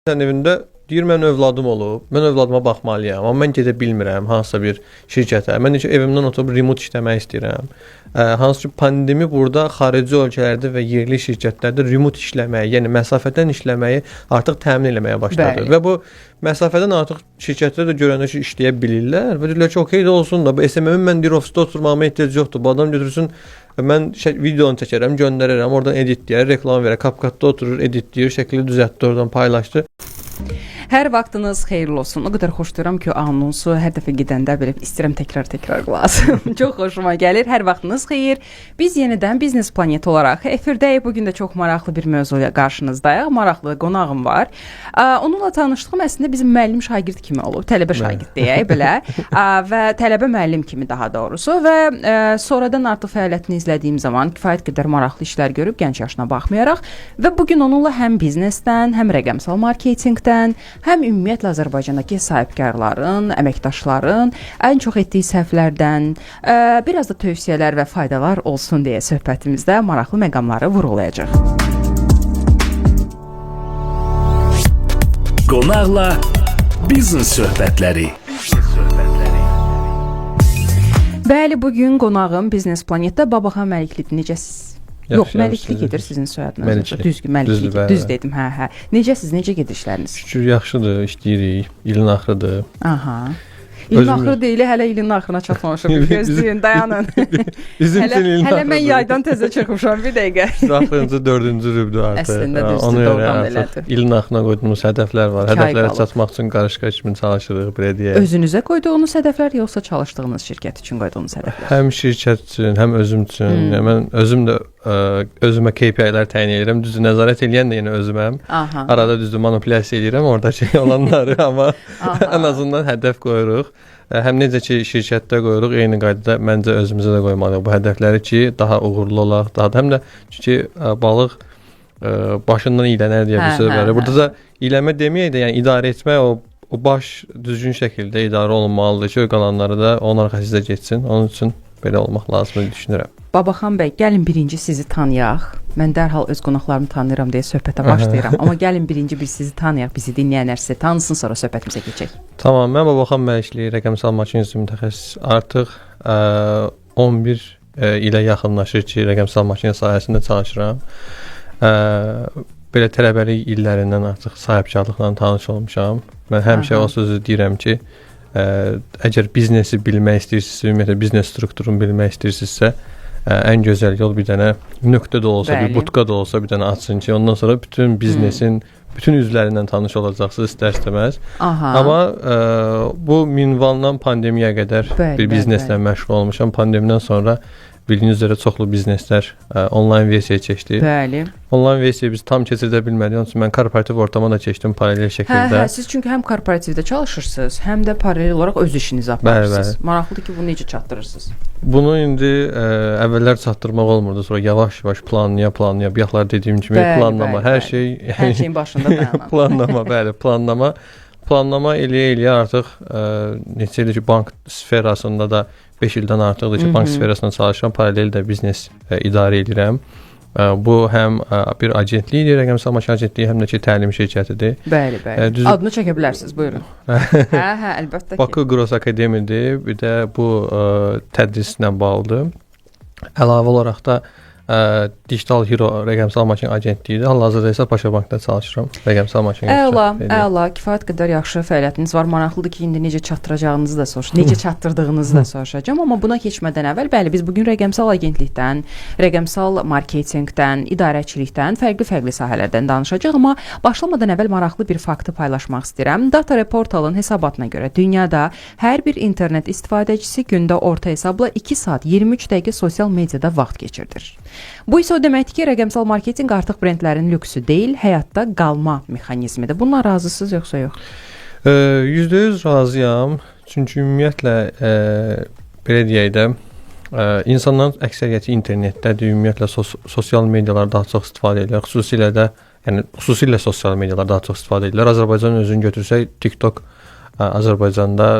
Sən evində deyir, mən övladım olub, mən övladıma baxmalıyam, amma mən gedə bilmirəm hansısa bir şirkətə. Mən necə evimdən oturub remote işləmək istəyirəm. Hansı ki, pandemi burada xarici ölkələrdə və yerli şirkətlərdə remote işləməyi, yəni məsafədən işləməyi artıq təmin eləməyə başladı. Bəli. Və bu məsafədən artıq şirkətlər də görəndə ki, işləyə bilirlər və deyirlər ki, okey də olsun da, bu SMM-in mən deyir, ofisdə oturmağıma ehtiyac yoxdur. Bu adam götürsün, mən videonu çəkərəm, göndərərəm, oradan editləyər, reklam verər, CapCut-da oturur, editləyir, şəkli düzəltdi, oradan paylaşdı. Hər vaxtınız xeyirli olsun. O qədər xoşlayıram ki, o anonsu hər dəfə gedəndə belə istəyirəm təkrar qulaq. Çox xoşuma gəlir. Hər vaxtınız xeyir. Biz yenidən Biznes Planet olaraq efirdəyik. Bugün də çox maraqlı bir mövzuyla qarşınızdayıq. Maraqlı qonağım var. Onunla tanışdığım əslində bizim müəllim şagird kimi olub. Tələbə şagird deyək belə. Və tələbə müəllim kimi daha doğrusu və sonradan artıq fəaliyyətini izlədiyim zaman kifayət qədər maraqlı işlər görüb gənc yaşına baxmayaraq və bugün onunla həm biznesdən, həm rəqəmsal marketinqdən, həm ümumiyyətlə Azərbaycandakı sahibkarların, əməkdaşların ən çox etdiyi səhvlərdən, biraz da tövsiyələr və faydalar olsun deyə söhbətimizdə maraqlı məqamları vurğulayacaq. Qonaqla biznes söhbətləri. Bəli, bugün qonağım Biznes Planetdə Babaxan Məliklidir. Necəsiz? Yox, Məlikli gedir sizin soyadınız. Düzgün, Məlikli gedir. Düz dedim, hə. Necəsiz, necə gedir işləriniz? Şükür, yaxşıdır, işləyirik. İlin axırıdır. Aha. İlin axırı deyil, hələ ilin axırına çatmamışım. Gözləyin, dayanın. Hələ mən yaydan təzə çıxmışam, bir dəqiqə. Axırıncı, 4-cü rübdür artıq. Əslində düzdür, doğrudan belədir. İlin axırına qoyduğumuz hədəflər var. Hədəflərə çatmaq üçün qarışqa kimi çalışırıq, belə deyək. Özünüzə qoyduğunuz hədəflər, yoxsa çalışdığınız şirkət üçün qoyduğunuz hədəflər? Həm şirkət üçün, həm özüm üçün. Mən özüm də özümə KPI-lər təyin edirəm. Düzdür, nəzarət edən də yenə özüməm. Arada düzdür, manipulyasiya edirəm oradakı olanları, amma ən azından hədəf qoyuruq. Həm necə ki şirkətdə qoyuruq, eyni qaydada məncə özümüzə də qoymalıyıq bu hədəfləri ki, daha uğurlu olaq, daha da həm də çünki balıq başından iylənər deyə bir söz var. Burada da iyləmə deməyək də, yəni idarə etmək, o baş düzgün şəkildə idarə olunmalıdır ki, qalanları da onun arxasında getsin. Onun üçün belə olmaq lazımdır düşünürəm. Babaxan bəy, gəlin birinci sizi tanıyaq. Mən dərhal öz qonaqlarımı tanıyıram deyə söhbətə başlayıram. Amma gəlin birinci bir sizi tanıyaq, bizi dinləyənlər sizə tanısın, sonra söhbətimizə keçək. Tamam, mən Babaxan Məlikli, rəqəmsal maşinist mütəxəssis. Artıq 11 ilə yaxınlaşır ki, rəqəmsal maşinist sahəsində çalışıram. Belə tələbəlik illərindən artıq sahibkarlıqla tanış olmuşam. Mən həmişə o sözü deyirəm ki, əgər biznesi bilmək istəyirsinizsə, ümumiyyətlə biznes strukturunu bilmək istəyirsinizsə, ən gözəl yol bir dənə nöqtə də olsa, bir butka da olsa bir dənə açsın ki, ondan sonra bütün biznesin bütün üzvlərindən tanış olacaqsınız istər-istəməz. Amma bu minvaldan pandemiya qədər bir bizneslə məşğul olmuşam. Pandemiyadan sonra bildiyiniz üzrə çoxlu bizneslər onlayn versiyaya keçdi. Bəli. Onlayn versiya biz tam keçirdə bilmədik. Onun üçün mən korporativ ortama da keçdim paralel şəkildə. Siz çünki həm korporativdə çalışırsınız, həm də paralel olaraq öz işinizi aparırsınız. Maraqlıdır ki, bunu necə çatdırırsınız? Bunu indi əvvəllər çatdırmaq olmurdu. Sonra yavaş-yavaş planlaya. Bayaqlar dediyim kimi planlama, hər şeyin başında dayanan. Planlama eləyə artıq neçə ildir ki, bank sferasında da 5 ildən artıqdır ki, bank sferasında çalışıram, paralel də biznes idarə edirəm. Bu həm bir agentlikdir, rəqəmsal maşın agentliyi, həm də ki, təlim şirkətidir. Bəli. Adını çəkə bilərsiniz, buyurun. Əlbəttə ki. Bakı Gross Akademiyadır, bir də bu tədrislə bağlıdır. Əlavə olaraq da Digital Hero rəqəmsal maşın agentliyidir. Hal-hazırda isə Paşa Bankda çalışıram. Rəqəmsal maşın agentliyi. Əla, kifayət qədər yaxşı fəaliyyətiniz var. Maraqlıdır ki, indi necə çatdıracağınızı da soruşacağam. Necə çatdırdığınızı da soruşacağam. Amma buna keçmədən əvvəl, bəli, biz bugün rəqəmsal agentlikdən, rəqəmsal marketinqdən, idarəçilikdən, fərqli sahələrdən danışacağıq. Amma başlamadan əvvəl maraqlı bir faktı paylaşmaq istəyirəm. Data Reportal'ın hesabatına görə dünyada hər bir internet istifadəçisi gündə orta hesabla 2 saat 23 dəqiqə sosial mediada vaxt keçirdir. Bu isə o deməkdir ki, rəqəmsal marketinq artıq brendlərin lüksü deyil, həyatda qalma mexanizmidir. Bununla razısınız yoxsa yox? %100 razıyam. Çünki ümumiyyətlə belə deyək də, insanların əksəriyyəti internetdədir, ümumiyyətlə sosial medialar daha çox istifadə edirlər. Xüsusilə sosial medialar daha çox istifadə edirlər. Azərbaycanın özünü götürsək, TikTok Azərbaycanda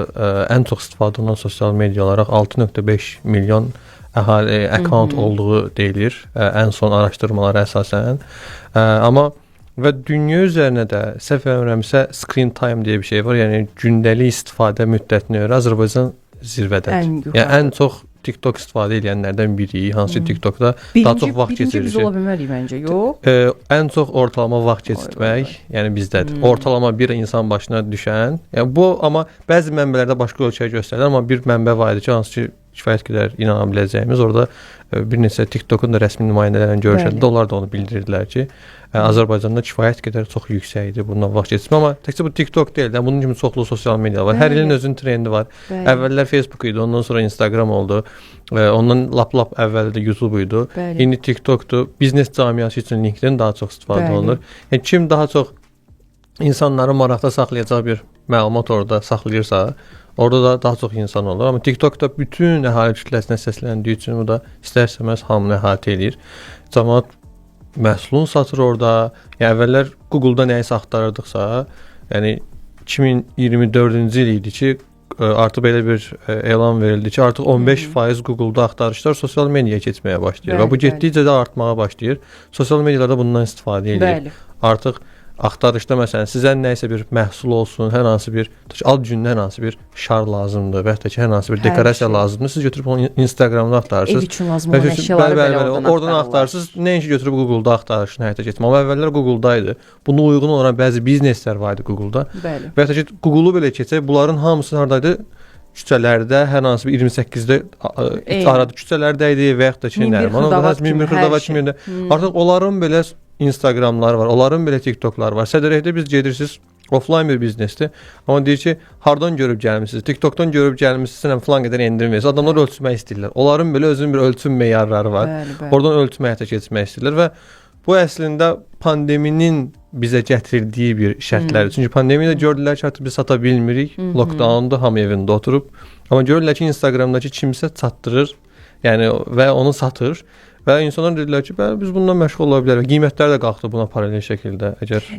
ən çox istifadə olunan sosial media olaraq 6.5 milyon account olduğu deyilir ən son araşdırmalara əsasən. Amma Və dünya üzərinə də səhv eləmirəmsə screen time deyə bir şey var. Yəni gündəlik istifadə müddətinə görə Azərbaycan zirvədədir. Yəni ən çox TikTok istifadə edənlərdən biri, hansı ki TikTokda daha çox vaxt keçirir. Birinci biz ola bilmərik məncə, yox? Ən çox ortalama vaxt keçirmək, yəni bizdədir. Ortalama bir insan başına düşən, yəni bu amma bəzi mənbələrdə başqa ölçəyə göstərilir, amma bir mənbə var idi ki, hansı ki kifayət qədər inana biləcəyimiz. Orada bir neçə TikTokun da rəsmi nümayəndələrlə görüşəndə onlar da onu bildirdilər ki, Azərbaycanda kifayət qədər çox yüksəkdir bundan vaxt keçirmə, amma təkcə bu TikTok deyil, yəni bunun kimi çoxlu sosial media var. Hər ilin özünün trendi var. Əvvəllər Facebook idi, ondan sonra Instagram oldu. Ondan lap əvvəldə YouTube idi. İndi TikTokdur. Biznes cəmiyyəti üçün LinkedIn daha çox istifadə olunur. Yəni kim daha çox insanları maraqda saxlayacaq bir məlumat orada saxlayırsa, orada da daha çox insan olur. Amma TikTokda bütün əhali kütləsinə səsləndiyi üçün bu da istər-istəməz hamını əhatə edir. Cəmaət məhsulun satır orada. Yəni əvvəllər Google-da nəyisə axtarırdıqsa, yəni 2024-cü il idi ki, artıq belə bir elan verildi ki, artıq 15% Google-da axtarışlar sosial mediaya keçməyə başlayır və bu getdikcə də artmağa başlayır. Sosial mediada bundan istifadə edir. Artıq axtarışda məsələn sizə nəyisə bir məhsul olsun, hər hansı bir ad gününə hər hansı bir şar lazımdır və ya ki hər hansı bir dekorasiya lazımdır. Siz götürüb onu Instagramda axtarırsınız. Ev üçün lazım olan əşyaları belə oradan axtarırsınız. Nəinki götürüb Google-da axtarışını həyata keçirmək. Amma əvvəllər Google-da idi. Buna uyğun olan bəzi bizneslər var idi Google-da. Və ya ki Google-u belə keçək, bunların hamısı hardaydı? Küçələrdə, hər hansı bir 28-də arada küçələrdə idi və ya da ki, Minbir-Xırdavat kimi də. Artıq onların belə Instagramları var, onların belə TikTokları var. Sədərəkdə biz gedirsiniz, offline bir biznesdir. Amma deyir ki, hardan görüb gəlmisiniz? TikTokdan görüb gəlmisiniz, falan qədər endirməyiz. Adamlar ölçmək istəyirlər. Onların belə özünün bir ölçüm meyarları var. Oradan ölçmə həyata keçmək istəyirlər və bu əslində pandeminin bizə gətirdiyi bir şərtlərdir. Çünki pandemiyada gördülər ki, artıq biz sata bilmirik. Lockdownda hamı evində oturub. Amma görürlər ki, Instagramdakı kimsə çatdırır, yəni və onu satır. Və insanlar dedilər ki, bəli, biz bundan məşğul ola bilərik. Qiymətlər də qalxdı buna paralel şəkildə.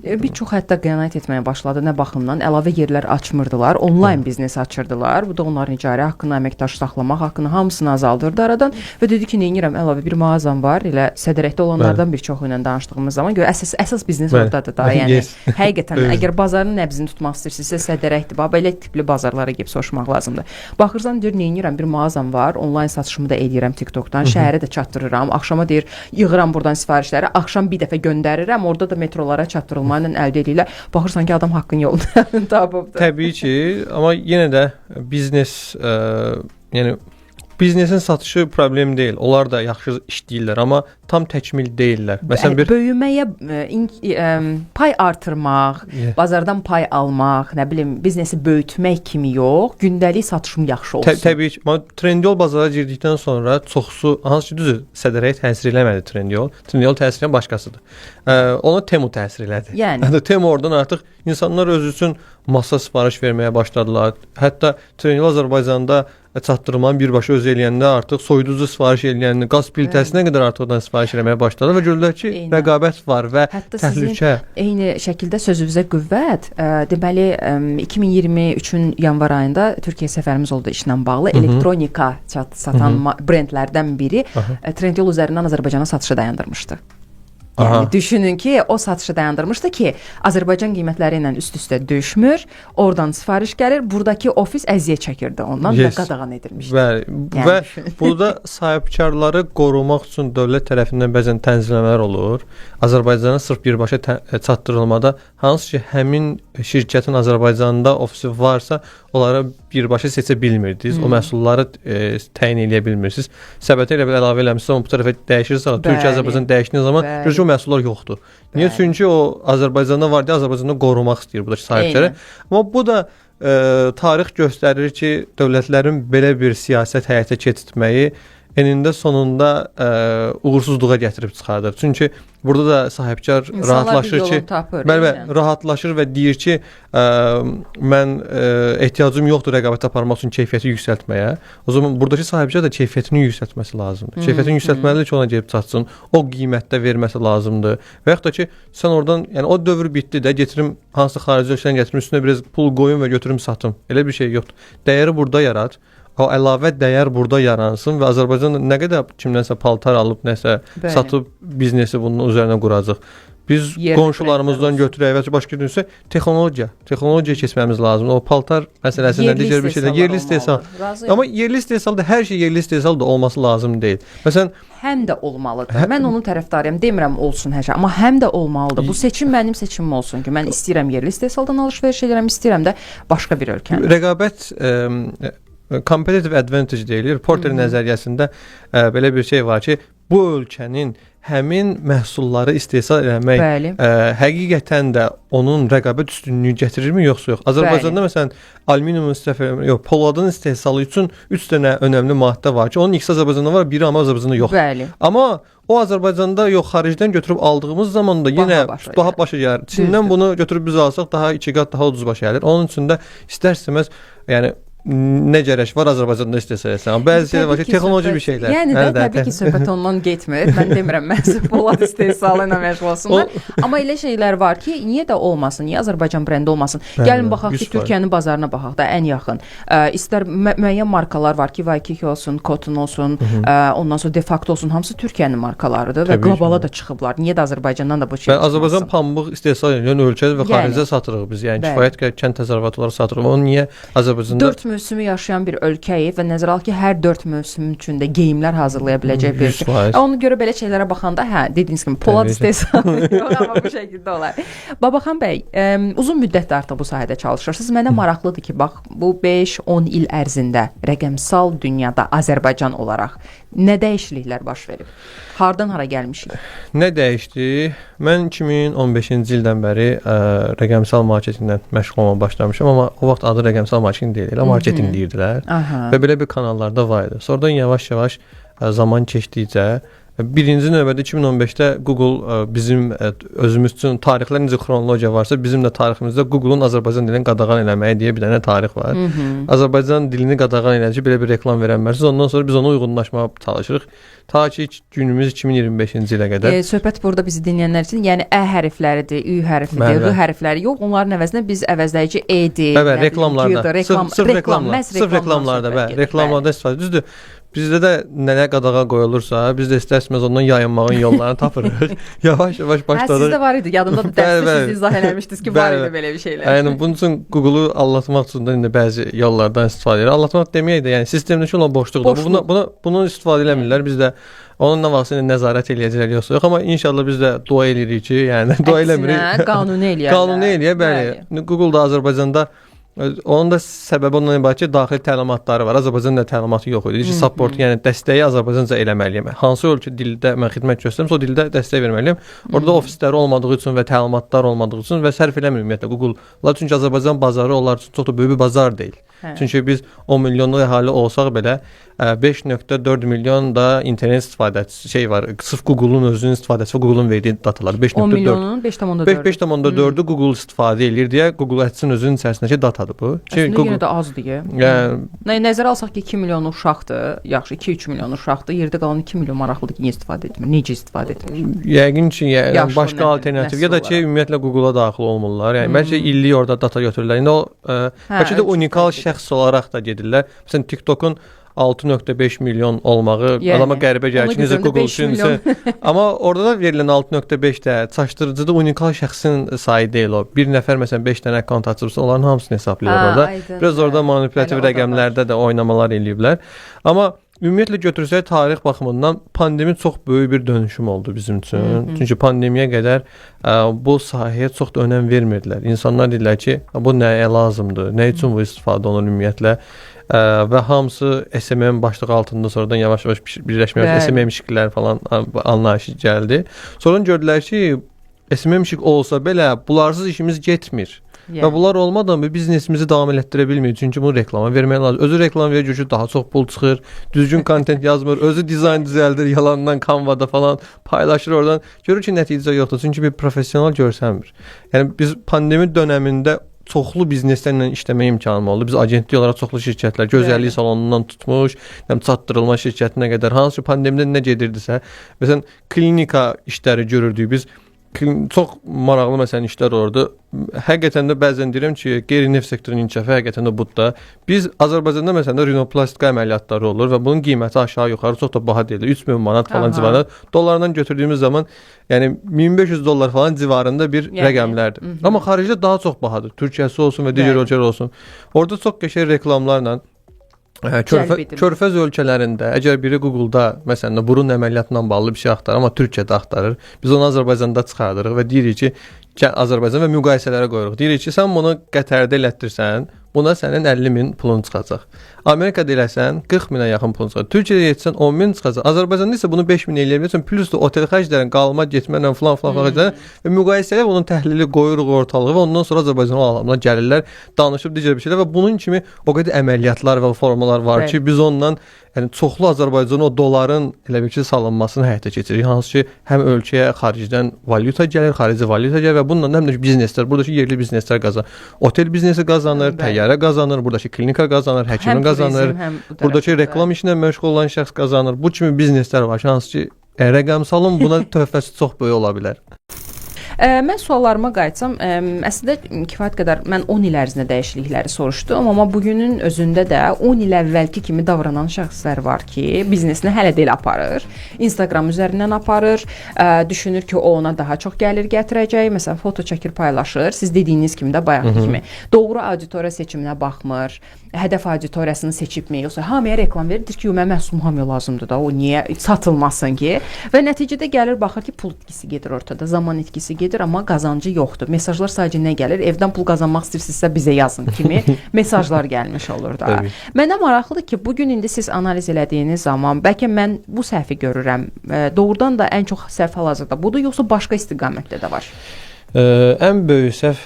Bir çox hətta qənaət etməyə başladı. Nə baxımdan əlavə yerlər açmırdılar, onlayn biznes açırdılar. Bu da onların icarə haqqını, əməkdaş saxlamaq haqqını hamısını azaldırdı aradan və dedi ki, neynirəm, əlavə bir mağazam var. Elə Sədərəkdə olanlardan bir çoxu ilə danışdığımız zaman görə əsas biznes ordadır da. Yəni həqiqətən əgər bazarın nəbzini tutmaq istəyirsinizsə Sədərəkdir. Belə tipli bazarlara gedib soruşmaq lazımdır. Baxırsan deyir, neynirəm, bir mağazam var, onlayn satışımı da edirəm TikTokdan, şəhərə də çatdırıram. Axşama deyir, yığıram buradan sifarişləri, axşam bir dəfə göndərirəm, orada da metrolara çatdırılma ilə əldə edirlər. Baxırsan ki, adam haqqın yolunu tapıbdır. Təbii ki, amma yenə də biznes, yəni biznesin satışı problem deyil. Onlar da yaxşı işləyirlər, amma tam təkmil deyillər. Məsələn, böyüməyə pay artırmaq, bazardan pay almaq, nə bilim, biznesi böyütmək kimi yox, gündəlik satışım yaxşı olsun. Təbii ki, amma Trendyol bazara girdikdən sonra çoxsu, hansı ki, düzdür, Sədərəyə təsir eləmədi Trendyol. Trendyol təsir edən başqasıdır. Ona Temu təsir elədi. Yəni Temu oradan artıq insanlar özü üçün masa sifariş verməyə başladılar. Hətta Trendyol Azərbaycanda çatdırmanın birbaşa özü eləyəndə artıq soyuducu sifariş eləyəndə qaz plitəsinə qədər artıq oradan sifariş eləməyə başladılar və görürlər ki, rəqabət var və hətta təhlükə. Eyni şəkildə sözünüzə qüvvət. Deməli 2023-ün yanvar ayında Türkiyə səfərimiz oldu işlə bağlı. Elektronika satan brendlərdən biri Trendyol üzərindən Azərbaycana satışı dayandırmışdı. Yəni düşünün ki, o satışı dayandırmışdı ki, Azərbaycan qiymətləri ilə üst-üstə düşmür, oradan sifariş gəlir, buradakı ofis əziyyət çəkirdi, ondan da qadağan edilmişdi. Və burada sahibkarları qorumaq üçün dövlət tərəfindən bəzən tənzimləmələr olur. Azərbaycana sırf birbaşa çatdırılmada, hansı ki, həmin şirkətin Azərbaycanda ofisi varsa, onlara birbaşa seçə bilmirdiniz, o məhsulları təyin edə bilmirsiniz. Səbətə elə bir əlavə eləmişsə, bu tərəfə dəyişirsə, Türkiyə Azərbaycan dəyişdiyi zaman görürsə o məhsullar yoxdur. Niyə? Çünki o Azərbaycanda var deyə Azərbaycanda qorumaq istəyir buradakı sahibkarı. Amma bu da tarix göstərir ki, dövlətlərin belə bir siyasət həyata keçirtməyi enində sonunda uğursuzluğa gətirib çıxardır. Çünki burada da sahibkar rahatlaşır ki, rahatlaşır və deyir ki, mən ehtiyacım yoxdur rəqabət aparmaq üçün keyfiyyəti yüksəltməyə. O zaman buradakı sahibkar da keyfiyyətini yüksəltməsi lazımdır. Keyfiyyətini yüksəltməlidir ki, ona gəlib çatsın, o qiymətdə verməsi lazımdır. Və yaxud da ki, sən oradan, yəni o dövr bitdi də, getirim hansı xarici ölkədən gətirim, üstünə biraz pul qoyum və götürüm satım. Elə bir şey yoxdur. Dəyəri burada yarat. O əlavə dəyər burada yaransın və Azərbaycan nə qədər kimdənsə paltar alıb, nəsə satıb biznesi bunun üzərinə quracaq. Biz qonşularımızdan götürək və başqa günsə texnologiya keçməmiz lazımdır. O paltar məsələsində digər bir şeydə yerli istehsal. Amma yerli istehsal da hər şey yerli istehsal da olması lazım deyil. Məsələn, həm də olmalıdır. Mən onun tərəfdarıyam. Demirəm olsun hər şey, amma həm də olmalıdır. Bu seçim mənim seçimim olsun ki, mən istəyirəm yerli istehsaldan alış-veriş edirəm, istəyirəm də başqa bir ölkədən. Rəqabət competitive advantage deyilir. Porter nəzəriyyəsində belə bir şey var ki, bu ölkənin həmin məhsulları istehsal etmək həqiqətən də onun rəqabət üstünlüyü gətirirmi yoxsa yox? Azərbaycanda məsələn alüminium poladın istehsalı üçün 3 dənə önəmli maddə var ki, onun ikisi Azərbaycanda var, biri amma Azərbaycanda yox. Amma o Azərbaycanda yox, xaricdən götürüb aldığımız zaman da yenə daha başa gəlir. Çindən bunu götürüb biz alsaq daha 2 qat daha ucuz başa gəlir. Onun üçün də istər-istəməz yəni nə gərək var Azərbaycanda istehsal etsən. Bəzi şeylər var ki, texnoloji bir şeylər. Yəni də təbii ki, söhbət ondan getmir. Mən demirəm məhz polad istehsalı ilə məşğul olsunlar. Amma elə şeylər var ki, niyə də olmasın? Niyə Azərbaycan brendi olmasın? Gəlin baxaq ki, Türkiyənin bazarına baxaq da ən yaxın. İstər müəyyən markalar var ki, Waikiki olsun, Cotton olsun, ondan sonra Defacto olsun, hamısı Türkiyənin markalarıdır və qlobala da çıxıblar. Niyə də Azərbaycandan da bu şey çıxmasın? Azərbaycan pambıq istehsal edən ölkədir və xaricdə satırıq biz. Yəni kifayət qədər kənd təsərrüfatları satırıq. Onu niyə Azərbaycanda mövsümü yaşayan bir ölkəyik və nəzərə al ki, hər 4 mövsüm üçün də geyimlər hazırlaya biləcək bir ölkə. Ona görə belə şeylərə baxanda, dediyiniz kimi polad istehsalı yox, amma bu şəkildə olar. Babaxan bəy, uzun müddətdir artıq bu sahədə çalışırsınız. Mənə maraqlıdır ki, bax, bu 5-10 il ərzində rəqəmsal dünyada Azərbaycan olaraq nə dəyişikliklər baş verib? Hardan hara gəlmişik? Nə dəyişdi? Mən 2015-ci ildən bəri rəqəmsal marketinqlə məşğul olmağa başlamışam, amma o vaxt adı rəqəmsal marketinq deyil, marketinq deyirdilər. Və belə bir kanallarda var idi. Sonradan yavaş-yavaş zaman keçdikcə birinci növbədə 2015-də Google bizim özümüz üçün tarixlər necə xronologiya varsa, bizim də tariximizdə Google'un Azərbaycan dilini qadağan eləməyi deyə bir dənə tarix var. Azərbaycan dilini qadağan eləyici belə bir reklam verənmərsiniz. Ondan sonra biz ona uyğunlaşmağa çalışırıq. Ta ki günümüz 2025-ci ilə qədər. Söhbət burada bizi dinləyənlər üçün, yəni ə hərfləridir, ü hərfidir, r hərfləri yox. Onların əvəzinə biz əvəzləyici e-dir. Reklamlarda. Sırf reklamlarda, reklamlarda istifadə. Düzdür. Bizdə də nəyə qadağa qoyulursa, biz də istərsimiz ondan yayınmağın yollarını tapırıq. Yavaş-yavaş başladıq. Sizdə var idi, yadımda dərsdə siz izah eləmişdiniz ki, var idi belə bir şeylər. Yəni bunun üçün Google-u allatmaq üçün də indi bəzi yollardan istifadə edir. Allatmaq deməyək də, yəni sistemdəki olan boşluqdur. Bunu istifadə eləmirlər. Biz də onun nə vaxtsa nəzarət eləyəcəklər yoxsa yox, amma inşallah biz də dua eləyirik ki, yəni dua eləmirik. Qanuni eləyərlər. Qanuni eləyə, bəli. Google da Azərbaycanda onun da səbəbi ondan ibarət ki, daxili təlimatları var. Azərbaycanda təlimatı yox idi. Support, yəni dəstəyi Azərbaycanca eləməliyəm. Hansı ölkə dildə mən xidmət göstərirəm, o dildə dəstək verməliyəm. Orada ofisləri olmadığı üçün və təlimatlar olmadığı üçün və sərf eləmir ümumiyyətlə Google. Çünki Azərbaycan bazarı onlar üçün çox da böyük bir bazar deyil. Çünki biz 10 milyonluq əhali olsaq belə 5.4 milyon da internet istifadəçisi var. Sırf Google-un özünün istifadəçisi, Google-un verdiyi datalar 5.4. 10 milyonun 5.4-ü Google istifadə edir deyə Google Ads-in özünün içərisindəki datadır bu. Əslində yenə də azdır deyə. Nəzərə alsaq ki, 2 milyon uşaqdır, yaxşı 2-3 milyon uşaqdır, yerdə qalan 2 milyon maraqlıdır ki, niyə istifadə etmir, necə istifadə etmir? Yəqin ki, başqa alternativ ya da ki, ümumiyyətlə Google-a daxil olmurlar. Yəni bəlkə illik orada data götürürlər. İndi o bəlkə də unikal şəxs olaraq da gedirlər. Məsələn, TikTokun 6.5 milyon olmağı adama qəribə gəlir ki, necə Google üçünsə. Amma orada da verilən 6.5 də çaşdırıcıda unikal şəxsin sayı deyil o. Bir nəfər məsələn 5 dənə akkaunt açıbsa, onların hamısını hesablayır orada. Biraz orada manipulativ rəqəmlərdə də oynamalar eləyiblər. Amma ümumiyyətlə götürsək tarix baxımından pandemi çox böyük bir dönüşüm oldu bizim üçün. Çünki pandemiyə qədər bu sahəyə çox da önəm vermirdilər. İnsanlar deyirlər ki, bu nəyə lazımdır, nə üçün bu istifadə olunur ümumiyyətlə. Və hamısı SMM başlığı altında sonradan yavaş-yavaş birləşmə SMM şirkətləri falan anlayışı gəldi. Sonra gördülər ki, SMM şirkət olsa belə bularsız işimiz getmir. Və bunlar olmadan bir biznesimizi davam etdirə bilmir. Çünki bunu reklama vermək lazım. Özü reklam verir ki, daha çox pul çıxır, düzgün kontent yazmır, özü dizayn düzəldir, yalandan Canva'da falan paylaşır oradan. Görür ki, nəticə yoxdur. Çünki bir professional görsənmir. Yəni biz pandemi dövründə çoxlu bizneslərlə işləmə imkanım oldu. Biz agentlik olaraq çoxlu şirkətlər, gözəllik salonundan tutmuş, çatdırılma şirkətinə qədər hansı pandemidə nə gedirdisə, məsələn, klinika işləri görürdük biz. çox maraqlı məsələn işlər orada. Həqiqətən də bəzən deyirəm ki, qeyri-neft sektorunun inkişafı həqiqətən də budur. Biz Azərbaycanda məsələn rinoplastika əməliyyatları olur və bunun qiyməti aşağı-yuxarı çox da baha deyilir. 3000 manat falan civarında. Dollardan götürdüyümüz zaman, yəni $1500 falan civarında bir rəqəmlərdir. Amma xaricdə daha çox bahadır. Türkiyəsi olsun və digər ölkələr olsun. Orada çox qəşəng reklamlarla Körfəz ölkələrində əgər biri Google-da məsələn burun əməliyyatına bağlı bir şey axtarır, amma Türkiyədə axtarır. Biz onu Azərbaycanda çıxardırıq və deyirik ki, Azərbaycan və müqayisələrə qoyuruq. Deyirik ki, sən bunu Qətərdə elətdirsən, buna sənin 50.000 pulun çıxacaq. Amerikada eləsən 40.000-ə yaxın pulun çıxacaq. Türkiyədə etsən 10.000 çıxacaq. Azərbaycanda isə bunu 5.000 eləyə bilirsən. Plus da otel xərclərin, qalma, getməklə falan xərclərin və müqayisələ onun təhlili qoyuruq ortalığa və ondan sonra Azərbaycan aləminə gəlirlər, danışıb digər bir şeylər və bunun kimi o qədər əməliyyatlar və formalar var ki, biz ondan yəni çoxlu Azərbaycan o dolların elə bir ki salınmasını həyata keçiririk. Hansı ki, həm ölkəyə xaricdən valyuta gəlir, xarici valyuta gəlir və bununla həm də bizneslər, buradakı yerli bizneslər qazanır. Otel biznesi qazanır, təyyarə qazanır, buradakı klinika qazanır, həkim qazanır, buradakı reklam işinə məşğul olan şəxs qazanır. Bu kimi bizneslər var. Hansı ki, rəqəmsalın buna töhfəsi çox böyük ola bilər. Mən suallarıma qayıtsam, əslində kifayət qədər mən 10 il ərzində dəyişiklikləri soruşdum, amma bugünün özündə də 10 il əvvəlki kimi davranan şəxslər var ki, biznesini hələ də elə aparır, Instagram üzərindən aparır, düşünür ki, o ona daha çox gəlir gətirəcək, məsələn, foto çəkir, paylaşır, siz dediyiniz kimi də bayaqki kimi doğru auditoriya seçiminə baxmır, hədəf auditoriyasını seçibmi, yoxsa hamıya reklam verir ki, mən məhsulum hamıya lazımdır da, o niyə satılmasın ki və nəticədə gəlir, baxır ki, pul itkisi gedir ortada, zaman itkisi gedir, amma qazancı yoxdur. Mesajlar sadəcə nə gəlir? Evdən pul qazanmaq istəyirsinizsə bizə yazın kimi mesajlar gəlmiş olur da. Mənə maraqlıdır ki, bugün indi siz analiz elədiyiniz zaman bəlkə mən bu səhvi görürəm. Doğrudan da ən çox səhv hal-hazırda budur, yoxsa başqa istiqamətdə də var? Ən böyük səhv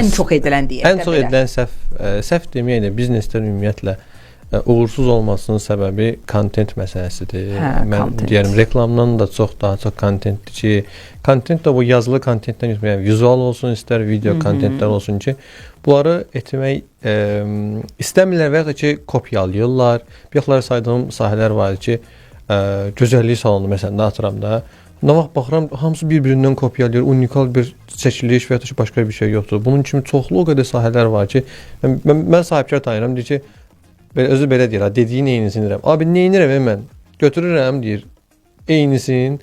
ən çox edilən deyək. Ən çox edilən səhv deməyək də bizneslər ümumiyyətlə uğursuz olmasının səbəbi kontent məsələsidir. Mən deyirəm, reklamdan da daha çox kontentdir ki, kontent də bu yazılı kontentdən yox, yəni vizual olsun, istər video kontentlər olsun ki, bunları etmək istəmirlər və ya ki, kopyalayırlar. Bir yaxları saydığım sahələr var ki, gözəllik salonu məsələn, atıram da, nə vaxt baxıram, hamısı bir-birindən kopyalayır, unikal bir çəkiliş və ya ki, başqa bir şey yoxdur. Bunun kimi çoxlu o qədər sahələr var ki, mən sahibkar tanıyıram, deyir ki, özü belə deyir, dediyi neyinisin deyirəm. Abi, neyinirəm mən? Götürürəm, deyir, eynisin.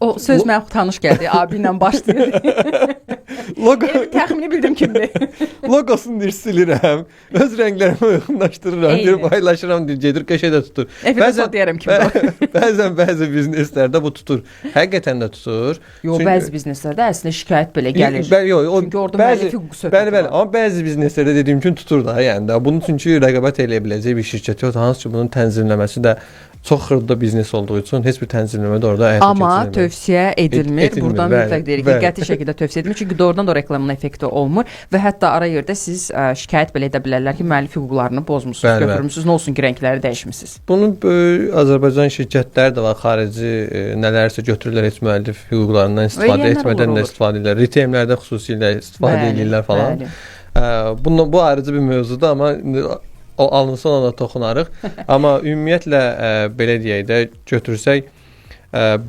O söz mənə tanış gəldi, abi ilə başlayır. Təxmini bildim kimdir. Logosunu deyir, silirəm. Öz rənglərimi uyğunlaşdırıram, deyir, paylaşıram, deyir, gedir, qəşədə tutur. Bəzən deyərəm kimdir. Bəzi bizneslərdə bu tutur. Həqiqətən də tutur. Yox, bəzi bizneslərdə əslində şikayət belə gəlir. Çünki orada müəllifi söhbəti var. Amma bəzi bizneslərdə dediyim kimi tutur da, yəni də. Bunun çünki rəqabət eləyə biləcək bir şirkət yoxdur. Hansı ki, bunun tənzimləməsi də çox xırda biznes olduğu üçün heç bir tənzimləmə də orada həyata keçirilmir. Amma tövsiyə edilmir. Buradan mütləq deyirik ki, qəti şəkildə tövsiyə edilmir. Çünki doğrudan da reklamın effekti olmur və hətta ara yerdə siz şikayət belə edə bilərlər ki, müəllif hüquqlarını pozmusunuz, götürmüsünüz, nə olsun ki, rəngləri dəyişmisiniz. Bunun böyük Azərbaycan şirkətləri də var, xarici nələrsə götürürlər, heç müəllif hüquqlarından istifadə etmədən də istifadə edirlər. Retaillərdə xüsusilə istifadə edirlər falan. Bu ayrıcı bir mövzudur, amma o alınsa ona da toxunarıq. Amma ümumiyyətlə belə deyək də götürsək,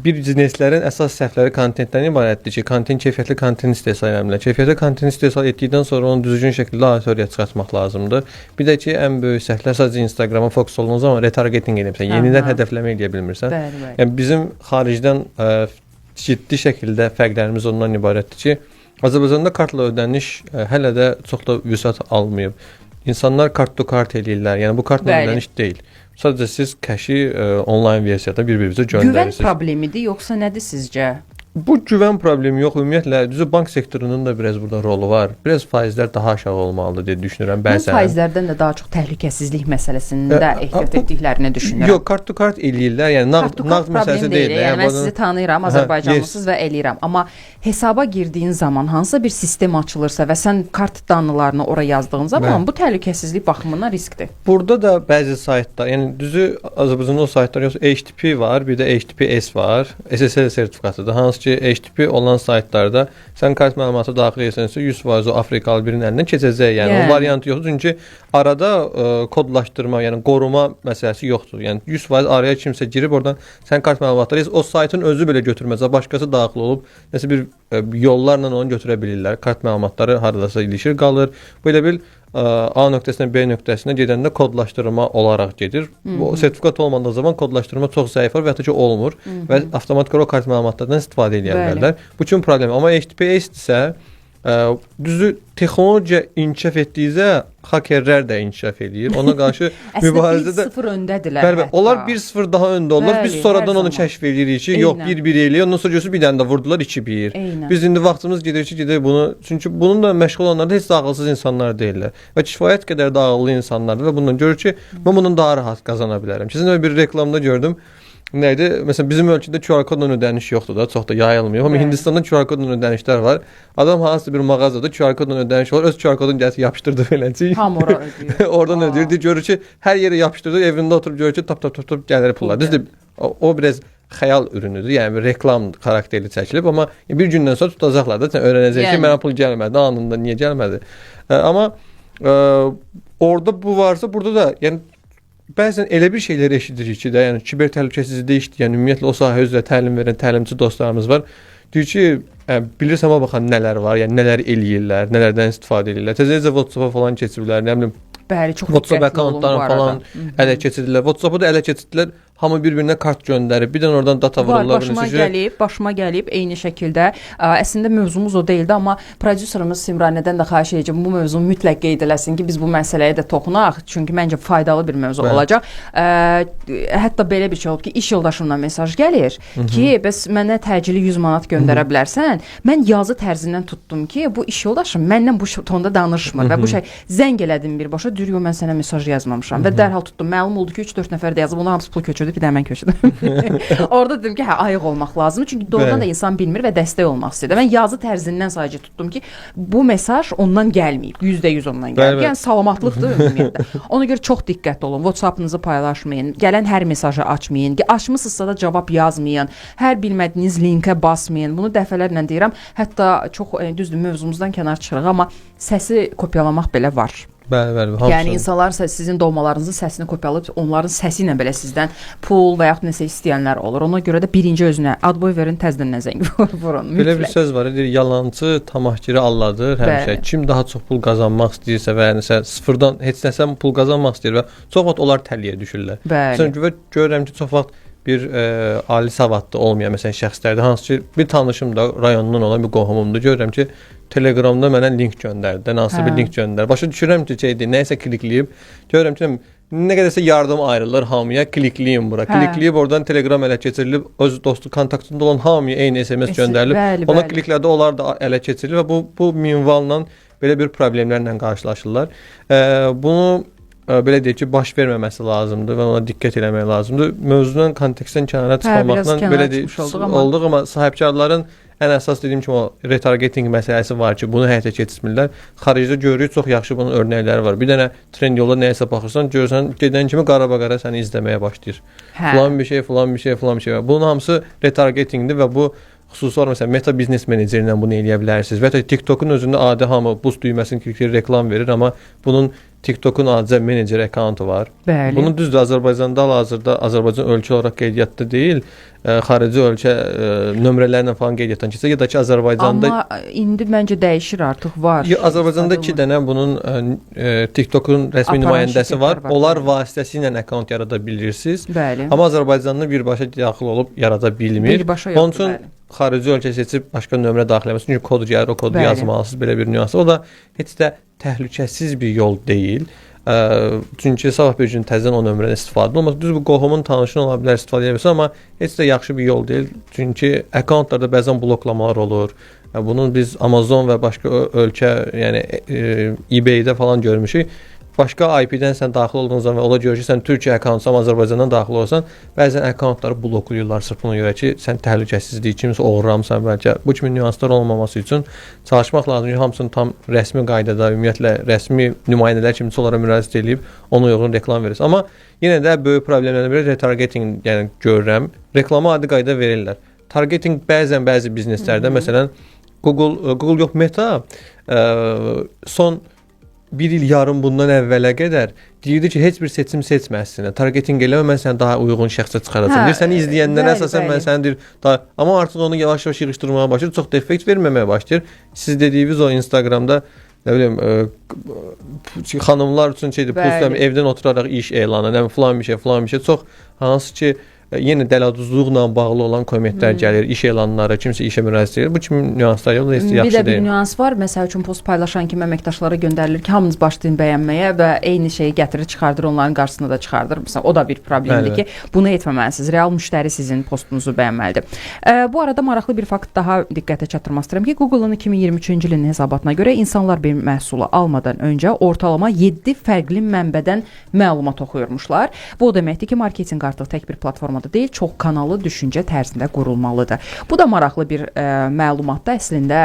bir bizneslərin əsas səhvləri kontentdən ibarətdir ki, keyfiyyətli kontent istehsal etməlidir. Keyfiyyətli kontent istehsal etdikdən sonra onu düzgün şəkildə auditoriyaya çıxartmaq lazımdır. Bir də ki, ən böyük səhvlər sadəcə Instagrama fokus olduğun zaman retargeting edirsən, yenidən hədəfləmə edə bilmirsən. Yəni bizim xaricdən ciddi şəkildə fərqlərimiz ondan ibarətdir ki, Azərbaycanda kartla ödəniş hələ də çox da vüsət almayıb. İnsanlar kart-to-kart eləyirlər. Yəni bu kartla ödəniş deyil. Sadəcə siz kəşi onlayn versiyada bir-birinizə göndərirsiniz. Güvən problemidir, yoxsa nədir sizcə? Bu güvən problemi yox. Ümumiyyətlə, düzü bank sektorunun da biraz burada rolu var. Biraz faizlər daha aşağı olmalıdır deyə düşünürəm. Mən faizlərdən də daha çox təhlükəsizlik məsələsində ehtiyat etdiklərini düşünürəm. Yox, kart-to-kart eləyirlər. Yəni nağd məsələsi deyil. Yəni mən sizi tanıyıram, Azərbaycanlısınız və eləyirəm. Amma hesaba girdiyin zaman hansısa bir sistem açılırsa və sən kart danılarını ora yazdığın zaman bu təhlükəsizlik baxımından riskdir. Burada da bəzi saytlar, yəni düzü Azərbaycanda o saytlar yoxsa HTTP var, bir də HTTPS var. SSL sertifikatıdır. Hansı ki, HTTP olan saytlarda sən kart məlumatı daxil etsənsə 100% o Afrikalı birinin əlindən keçəcək. Yəni o variantı yoxdur. Çünki arada kodlaşdırma, yəni qoruma məsələsi yoxdur. Yəni 100% araya kimsə girib oradan sən kart məlumatları o saytın özü belə götürməsə, başqası daxil olub nəsə bir yollarla onu götürə bilirlər. Kart məlumatları haradasa ilişir, qalır. Belə bir A nöqtəsindən B nöqtəsinə gedəndə kodlaşdırma olaraq gedir. Bu sertifikat olmadığı zaman kodlaşdırma çox zəif və ya ki olmur və avtomatik o kart məlumatlardan istifadə edə bilərlər. Bu üçün problem. Amma HTTPS isə düzü texnologiya inkişaf etdikcə hakerlər də inkişaf edir. Ona qarşı mübarizədə 1-0 öndədirlər. Bəli, onlar 1-0 daha öndə olurlar. Biz sonradan onu kəşf edirik ki, yox 1-1 eləyir. Ondan sonra görürsüz bir dənə də vurdular 2-1. Biz indi vaxtımız gedir ki, gedək bunu. Çünki bununla məşğul olanlar da heç də ağılsız insanlar deyillər və kifayət qədər də ağıllı insanlardır və bundan görür ki, mən bundan daha rahat qazana bilərəm. Keçən bir reklamda gördüm. Nə idi? Məsələn, bizim ölkədə QR kodla ödəniş yoxdur da, çox da yayılmıyor. Amma Hindistanda QR kodla ödənişlər var. Adam hansısa bir mağazada QR kodla ödəniş var, öz QR kodunu gəlib yapışdırdı beləcə. Tam ora ödəyir. Oradan ödəyir. Görür ki, hər yerə yapışdırdı, evində oturub görür ki, tap gəlir pullar. Düzdür, o biraz xəyal ürünüdür. Yəni bir reklam xarakterli çəkilib, amma bir gündən sonra tutacaqlar da. Sən öyrənəcək ki, mənə pul gəlmədi, anında niyə gəlmədi? Amma orada bu varsa, burada da yəni bəzən elə bir şeylər eşidirik ki, yəni kiber təhlükəsizlikdə işləyən, ümumiyyətlə o sahə üzrə təlim verən təlimçi dostlarımız var. Deyir ki, bilirsən amma baxan nələr var, yəni nələr eləyirlər, nələrdən istifadə edirlər. Tezəcə WhatsApp-a falan keçiriblər, nə bilim. Bəli, çox WhatsApp akkauntlarını falan ələ keçirdilər. WhatsApp-ı da ələ keçirdilər. Hamı bir-birinə kart göndərib, bir dənə oradan data vururlar. Başıma gəlib eyni şəkildə. Əslində mövzumuz o deyildi, amma prodüserimiz Simranədən də xahiş edəcəm bu mövzunu mütləq qeyd eləsin ki, biz bu məsələyə də toxunaq, çünki məncə faydalı bir mövzu olacaq. Hətta belə bir şey olub ki, iş yoldaşımdan mesaj gəlir ki, bəs mənə təcili 100 manat göndərə bilərsən. Mən yazı tərzindən tutdum ki, bu iş yoldaşım məndən bu tonda danışmır və bu şey zəng elədim birbaşa, deyir, mən sənə mesaj yazmamışam və dərhal tutdum. Məlum oldu ki, 3-4 nəfər də yazıb, onlar hamısı pul köçürdü. Bir də mən köçürdüm. Orada dedim ki, ayıq olmaq lazımdır. Çünki doğrudan da insan bilmir və dəstək olmaq istəyir. Mən yazı tərzindən sadəcə tutdum ki, bu mesaj ondan gəlməyib. %100 ondan gəlib. Yəni salamatlıqdır ümumiyyətlə. Ona görə çox diqqətli olun. WhatsApp-ınızı paylaşmayın. Gələn hər mesajı açmayın. Açmısınızsa da cavab yazmayın. Hər bilmədiyiniz linkə basmayın. Bunu dəfələrlə deyirəm. Hətta çox düzdür, mövzumuzdan kənar çıxırıq, amma səsi kopyalamaq belə var. Bəli. Yəni insanlar sizin doğmalarınızın səsini kopyalayıb onların səsi ilə belə sizdən pul və yaxud nəsə istəyənlər olur. Ona görə də birinci özünə adboy verin, təzədən zəng vurun. Belə bir söz var, deyir, yalançı tamahkiri alladır həmişə. Kim daha çox pul qazanmaq istəyirsə və nəsə sıfırdan heç nəsə pul qazanmaq istəyir və çox vaxt onlar təlliyə düşürlər. Çünki görürəm ki, çox vaxt bir ali savadlı olmayan məsələn şəxslərdə, hansı ki bir tanışım da rayonundan olan bir qohumumdur, görürəm ki Telegramda mənə link göndərdi, hansı bir link göndərdi. Başa düşürəm ki, nəyisə klikləyib, görürəm ki nə qədərsə yardım ayrılır hamıya, klikləyin bura. Klikləyib oradan Telegram ələ keçirilib, öz dostu kontaktında olan hamıya eyni SMS göndərilib. Ona kliklədə onlar da ələ keçirilir və bu minvalla belə bir problemlərlə qarşılaşırlar. Bunu belə deyək ki, baş verməməsi lazımdır və ona diqqət eləmək lazımdır. Mövzunun kontekstdən kənara çıxmamaqla belə olduq, amma sahibkarların ən əsas dediyim kimi o retargeting məsələsi var ki, bunu həyata keçirmirlər. Xaricdə görürük, çox yaxşı bunun örnəkləri var. Bir dənə trend yola nəyəsə baxırsan, görürsən, gedən kimi qara-qara səni izləməyə başlayır. Filan bir şey. Bunun hamısı retargetingdir və bu xüsusi olaraq məsələn Meta Business Manager ilə bunu eləyə bilərsiniz. Və ya TikTokun özündə adi hamı boost düyməsini klikləyir, reklam verir, amma bunun TikTokun adicə menecer accountu var. Bəli. Bunun düzdür, Azərbaycanda hal-hazırda Azərbaycan ölkə olaraq qeydiyyatda deyil, xarici ölkə nömrələrlə falan qeydiyyatdan keçir. Ya da ki Azərbaycanda amma indi məncə dəyişir artıq var. Azərbaycanda 2 dənə bunun TikTokun rəsmi nümayəndəsi var. Onlar vasitəsilə account yarada bilirsiniz. Bəli. Amma Azərbaycanda birbaşa daxil olub yarada bilmir. Onun üçün xarici ölkə seçib başqa nömrə daxil etməsi, çünki kod gəlir, o kodu yazmalısınız, belə bir nüans. O da heç də təhlükəsiz bir yol deyil. Çünki sabah bir gün təzədən o nömrədən istifadə olmaz. Düz bu qohumun tanışın ola bilər, istifadə edə bilirsən, amma heç də yaxşı bir yol deyil. Çünki akkauntlarda bəzən bloklamalar olur. Bunun biz Amazon və başqa ölkə, yəni eBay-də falan görmüşük. Başqa IP-dən sən daxil olduğun zaman və ola görə ki, sən Türkiyə akkauntsa, Azərbaycandan daxil olsan, bəzən akkauntları bloklayırlar sırf buna görə ki, sən təhlükəsizlik, kimsə oğurlamısan bəlkə. Bu kimi nüanslar olmaması üçün çalışmaq lazımdır ki, hamısını tam rəsmi qaydada, ümumiyyətlə rəsmi nümayəndələr kimsə onlara müraciət edib, ona uyğun reklam verirsən. Amma yenə də böyük problemlərdən biri retargeting, yəni görürəm. Reklamı adi qaydada verirlər. targeting bəzən bəzi bizneslərdə məsələn Google yox, Meta son bir il yarım bundan əvvələ qədər deyirdi ki, heç bir seçim seçməsin. Targeting eləmə, mən səni daha uyğun şəxsə çıxaracağam. Deyir, səni izləyənlərə əsasən mən səni deyir, amma artıq onu yavaş-yavaş yığışdırmağa başlayır, çox da effekt verməməyə başlayır. Siz dediyiniz o Instagramda nə bilim xanımlar üçün şeydir, postlar evdən oturaraq iş elanı, nə filan bir şey, çox hansı ki yenə dələduzluqla bağlı olan kommentlər gəlir, iş elanları, kimsə işə müraciət edir. Bu kimi nüanslar yox, yaxşı deyil. Bir də bir nüans var. Məsəl üçün post paylaşan kimi əməkdaşlara göndərilir ki, hamınız başlayın bəyənməyə və eyni şeyi gətirir, çıxardır, onların qarşısına da çıxardır. Məsələn, o da bir problemdir ki, bunu etməməlisiniz. Real müştəri sizin postunuzu bəyənməlidir. Bu arada maraqlı bir fakt daha diqqətə çatdırmaq istəyirəm ki, Google-un 2023-cü ilin hesabatına görə insanlar bir məhsulu almadan öncə ortalama 7 fərqli mənbədən məlumat oxuyurmuşlar. Bu o deməkdir ki, marketinq artıq tək bir platformada deyil, çox kanallı düşüncə tərzində qurulmalıdır. Bu da maraqlı bir məlumatda əslində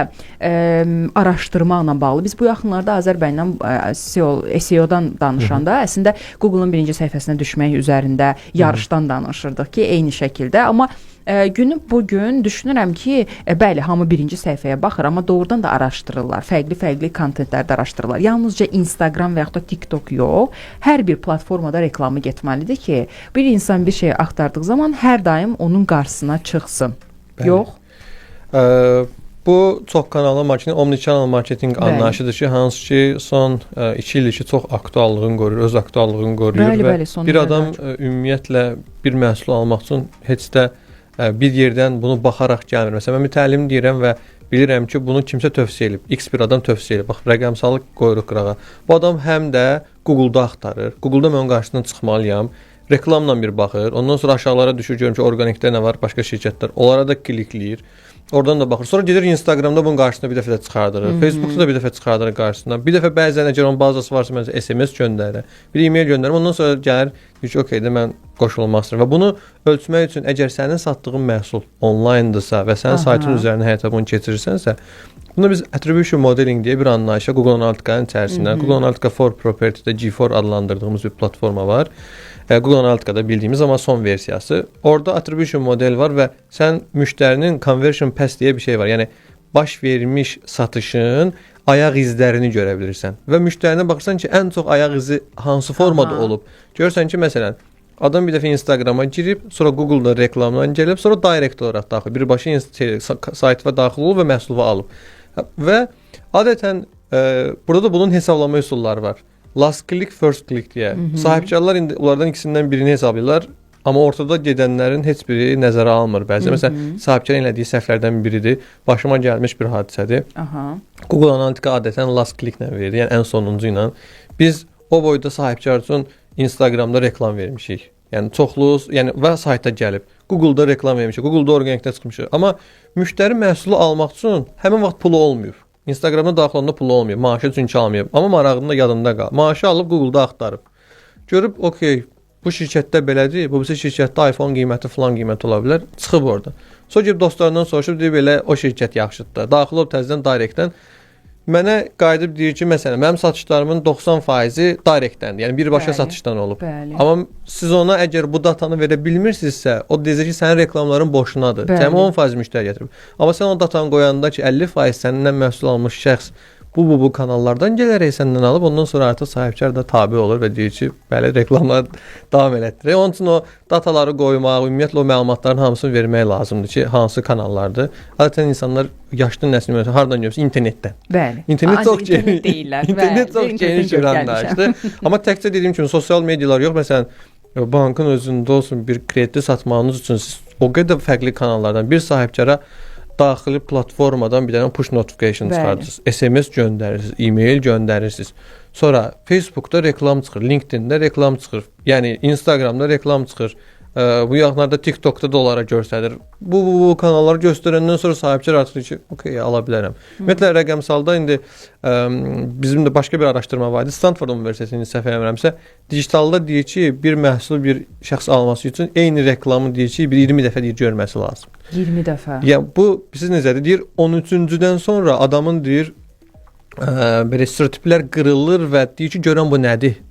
araşdırmaqla bağlı. Biz bu yaxınlarda Azərbaycandan SEO-dan danışanda əslində Google-un birinci səhifəsinə düşmək üzərində yarışdan danışırdıq ki, eyni şəkildə, amma günü bugün düşünürəm ki, bəli, hamı birinci səhifəyə baxır, amma doğrudan da araşdırırlar. Fərqli kontentlərdə araşdırırlar. Yalnızca Instagram və yaxud da TikTok yox, hər bir platformada reklamı getməlidir ki, bir insan bir şey axtardığı zaman hər daim onun qarşısına çıxsın. Bəli. Yox? Bu çox kanallı marketing, omnichannel marketing anlayışıdır ki, hansı ki son 2 ildir ki, çox aktuallığını qoruyur, öz aktuallığını qoruyur və bir adam ümumiyyətlə bir məhsul almaq üçün heç də bir yerdən bunu baxaraq gəlmir. Məsələn, mən mütəllim deyirəm və bilirəm ki, bunu kimsə tövsiyə edib. X bir adam tövsiyə edib. Bax, rəqəmsalıq qoyuruq qırağa. Bu adam həm də Google-da axtarır. Google-da mən onun qarşısına çıxmalıyam. Reklamla bir baxır. Ondan sonra aşağılara düşür, görüm ki, organikdə nə var, başqa şirkətlər. Onlara da klikləyir. Oradan da baxır. Sonra gedir Instagramda bunun qarşısına bir dəfə də çıxardırır. Facebookda da bir dəfə çıxardırır qarşısına. Bir dəfə bəzən əgər onun bazası varsa, məsələn, SMS göndərir. Bir e-mail göndərir. Ondan sonra gəlir, deyir ki, okey də mən qoşulmaq istəyirəm. Və bunu ölçmək üçün əgər sənin satdığın məhsul onlayndırsa və sənin saytın üzərinə həyata bunu keçirirsənsə, bunu biz attribution modeling deyə bir anlayışa Google Analytica-nın içərisində, Google Analytica for Property-də G4 adlandırdığımız bir platforma var. Google Analytica-da bildiyimiz amma son versiyası. Orada attribution model var və sən müştərinin conversion path deyə bir şey var. Yəni baş vermiş satışın ayaq izlərini görə bilirsən. Və müştərinə baxırsan ki, ən çox ayaq izi hansı formada olub. Görürsən ki, məsələn, adam bir dəfə Instagrama girib, sonra Google-da reklamdan gəlib, sonra direct olaraq daxil, birbaşa saytına daxil olub və məhsulu alıb. Və adətən burada da bunun hesablama üsulları var. Last click, first click deyə. Sahibkarlar indi onlardan ikisindən birini hesablayırlar, amma ortada gedənlərin heç biri nəzərə alınmır bəzən. Məsələn, sahibkarın elədiyi səhvlərdən biridir. Başıma gəlmiş bir hadisədir. Google Analytica adətən last click-lə verir, yəni ən sonuncu ilə. Biz o boyda sahibkar üçün Instagramda reklam vermişik. Yəni çoxlu, yəni və sayta gəlib. Google-da reklam vermişik, Google-da organikdə çıxmışıq. Amma müştəri məhsulu almaq üçün həmin vaxt pulu olmuyor. Instagramda daxil olanda pulu olmuyor. Maaşı çünki almayıb. Amma marağında yadında qal. Maaşı alıb Google-da axtarıb. Görüb, okey, bu şirkətdə belədir. Bu şirkətdə iPhone qiyməti falan qiymət ola bilər. Çıxıb oradan. Sonra gedib dostlarından soruşub, deyib belə o şirkət yaxşıdır. Daxil olub təzədən directdən. Mənə qayıdıb deyir ki, məsələn, mənim satışlarımın 90%-i directdəndir. Yəni birbaşa satışdan olub. Amma siz ona əgər bu datanı verə bilmirsinizsə, o deyəcək ki, sənin reklamların boşunadır. Cəmi 10% müştəri gətirib. Amma sən o datanı qoyanda ki, 50% səndən məhsul almış şəxs bu kanallardan gələrək səndən alıb, ondan sonra artıq sahibkar da tabe olur və deyir ki, bəli, reklamlar davam elətdirir. Onun üçün o dataları qoymaq, ümumiyyətlə o məlumatların hamısını vermək lazımdır ki, hansı kanallardır. Adətən insanlar yaşlı nəslin hardan görürsə, internetdən. Bəli. İnternet çox geniş deyirlər. İnternet çox geniş bir anlayışdır. Amma təkcə dediyim kimi sosial medialar yox. Məsələn, bankın özündə olsun bir kredit satmağınız üçün siz o qədər fərqli kanallardan bir sahibkara daxili platformadan bir dənə push notification çıxardırsınız. SMS göndərirsiniz, e-mail göndərirsiniz. Sonra Facebookda reklam çıxır, LinkedIn-də reklam çıxır. Yəni Instagramda reklam çıxır. Bu yaxınlarda TikTokda da onlara göstərir. Bu kanalları göstərəndən sonra sahibkar artıq ki, okey, ala bilərəm. Ümumiyyətlə rəqəmsalda indi bizim də başqa bir araşdırma var idi. Stanford Universitetinin səhv eləmirəmsə, digitalda deyir ki, bir məhsul bir şəxs alması üçün eyni reklamı deyir ki, bir 20 dəfə deyir görməsi lazım. 20 dəfə. Yəni bu siz necədir? Deyir 13-cüdən sonra adamın deyir belə stereotiplər qırılır və deyir ki, görən bu nədir?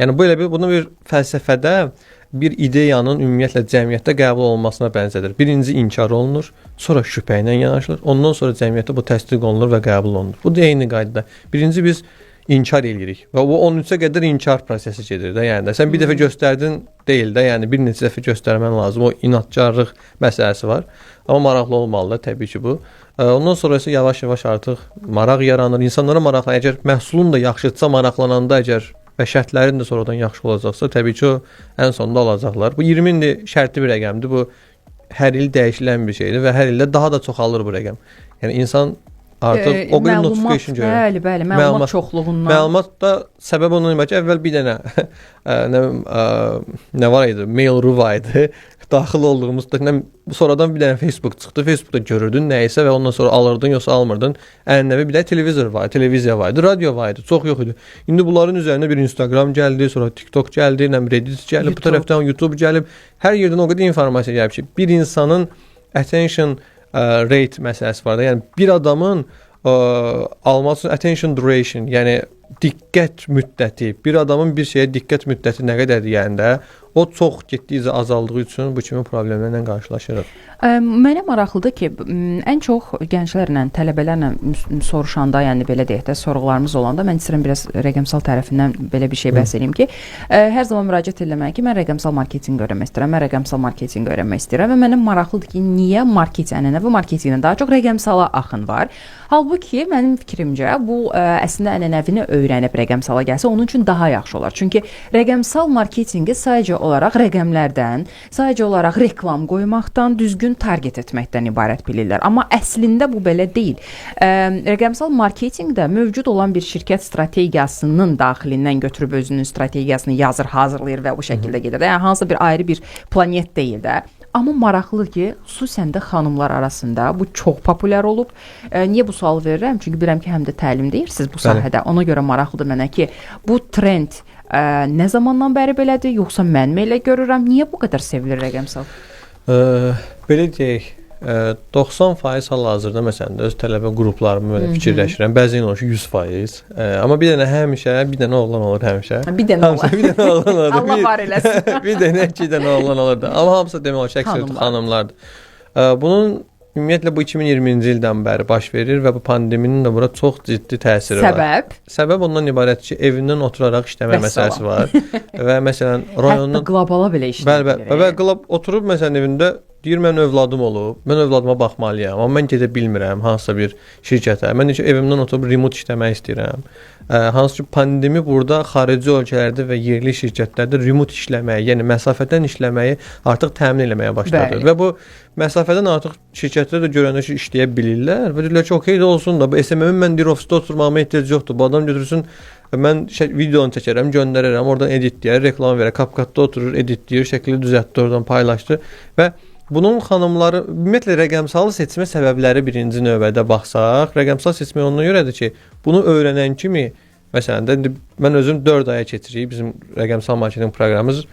Yəni bu elə bir bunu bir fəlsəfədə bir ideyanın ümumiyyətlə cəmiyyətdə qəbul olunmasına bənzədir. Birinci inkar olunur, sonra şübhə ilə yanaşılır, ondan sonra cəmiyyətdə bu təsdiq olunur və qəbul olunur. Bu da eyni qaydada. Birinci biz inkar edirik və bu 13-ə qədər inkar prosesi gedir də. Yəni də sən bir dəfə göstərdin deyil də, yəni bir neçə dəfə göstərmən lazım. O inadkarlıq məsələsi var. Amma maraqlı olmalıdır təbii ki bu. Ondan sonra isə yavaş-yavaş artıq maraq yaranır. İnsanlara maraqlanır. Əgər məhsulun da yaxşıdsa, maraqlananda əgər və şərtlərin də sonradan yaxşı olacaqsa, təbii ki o ən sonunda alacaqlar. Bu 20 indi şərtli bir rəqəmdir. Bu hər il dəyişilən bir şeydir və hər ildə daha da çoxalır bu rəqəm. Yəni insan artıq o qədər notification görür. Bəli, məlumat çoxluğundan. Məlumat da səbəb ondan ibarət ki, əvvəl bir dənə nə var idi? Mail.ru var idi. Daxil olduğumuzda sonradan bir dənə Facebook çıxdı. Facebookda görürdün nəyisə və ondan sonra alırdın yoxsa almırdın. Ənənəvi bir də televizor var, televiziya var idi, radio var idi. Çox yox idi. İndi bunların üzərinə bir Instagram gəldi, sonra TikTok gəldi, Reddit gəldi, bu tərəfdən YouTube gəlib. Hər yerdən o qədər informasiya gəlib ki, bir insanın attention rate məsələsi var da. Yəni bir adamın alması üçün attention duration, yəni diqqət müddəti, bir adamın bir şeyə diqqət müddəti nə qədərdir yəni də, o çox getdikcə azaldığı üçün bu kimi problemlərlə qarşılaşırıq. Mənə maraqlıdır ki, ən çox gənclərlə, tələbələrlə soruşanda, yəni belə deyək də, sorğularımız olanda mən istəyirəm biraz rəqəmsal tərəfindən belə bir şey bəhs edeyim ki, hər zaman müraciət etmək ki, mən rəqəmsal marketinq öyrənmək istəyirəm, mən rəqəmsal marketinq öyrənmək istəyirəm və mənə maraqlıdır ki, niyə ənənəvi marketinqdən daha çox rəqəmsala axın var? Halbuki mənim fikrimcə bu əslində ənənəvini öyrənib rəqəmsala gəlsə onun üçün daha yaxşı olar. Çünki rəqəmsal marketinqi sadəcə olaraq rəqəmlərdən, sadəcə olaraq reklam qoymaqdan, düzgün target etməkdən ibarət bilirlər. Amma əslində bu belə deyil. Rəqəmsal marketinqdə mövcud olan bir şirkət strategiyasının daxilindən götürüb özünün strategiyasını yazır, hazırlayır və bu şəkildə gedir. Yəni hansısa bir ayrı bir planet deyil də. Amma maraqlıdır ki, xüsusən də xanımlar arasında bu çox populyar olub. Niyə bu sualı verirəm? Çünki bilirəm ki, həm də təlim deyirsiniz bu sahədə. Ona görə maraqlıdır mənə ki, bu trend nə zamandan bəri belədir, yoxsa mən mi elə görürəm? Niyə bu qədər sevilir rəqəmsal? Belə deyək, 90% hal-hazırda məsələn öz tələbə qruplarımı belə fikirləşirəm. Bəzən olur ki 100%. Amma bir dənə həmişə bir dənə oğlan olur həmişə. Bir dənə oğlan olur. Allah var eləsin. Bir dənə, iki dənə oğlan olur da. Amma hamısı demək olar ki, əksəriyyəti xanımlardır. Bunun ümumiyyətlə bu 2020-ci ildən bəri baş verir və bu pandeminin də bura çox ciddi təsiri var. Səbəb ondan ibarət ki, evindən oturaraq işləmək məsələsi var. Və məsələn rayonun hətta qlobala belə işləyir. Bəli, oturub məsələn evində deyir mən övladım olub, mən övladıma baxmalıyam, amma mən gedə bilmirəm hansısa bir şirkətə. Mən necə evimdən oturub remote işləmək istəyirəm. Hansı ki pandemi burada xarici ölkələrdə və yerli şirkətlərdə remote işləməyi, yəni məsafədən işləməyi artıq təmin etməyə başladı. Bəli. Və bu məsafədən artıq şirkətlər də görəndə ki işləyə bilirlər və deyirlər ki, okey də olsun da bu SMM-in mən deyir ofisdə oturmağıma ehtiyac yoxdur. Bu adam götürsün mən videonu çəkərəm, göndərərəm, oradan editləyər, reklam verər, Kapkatda oturur, editləyir, şəkli düzəltdir, oradan paylaşdır və bunun xanımları ümumiyyətlə rəqəmsalı seçmə səbəbləri birinci növbədə baxsaq, rəqəmsal seçmək ondan görədir ki, bunu öyrənən kimi, məsələn də mən özüm 4 aya keçirik bizim rəqəmsal marketinq proqramımız.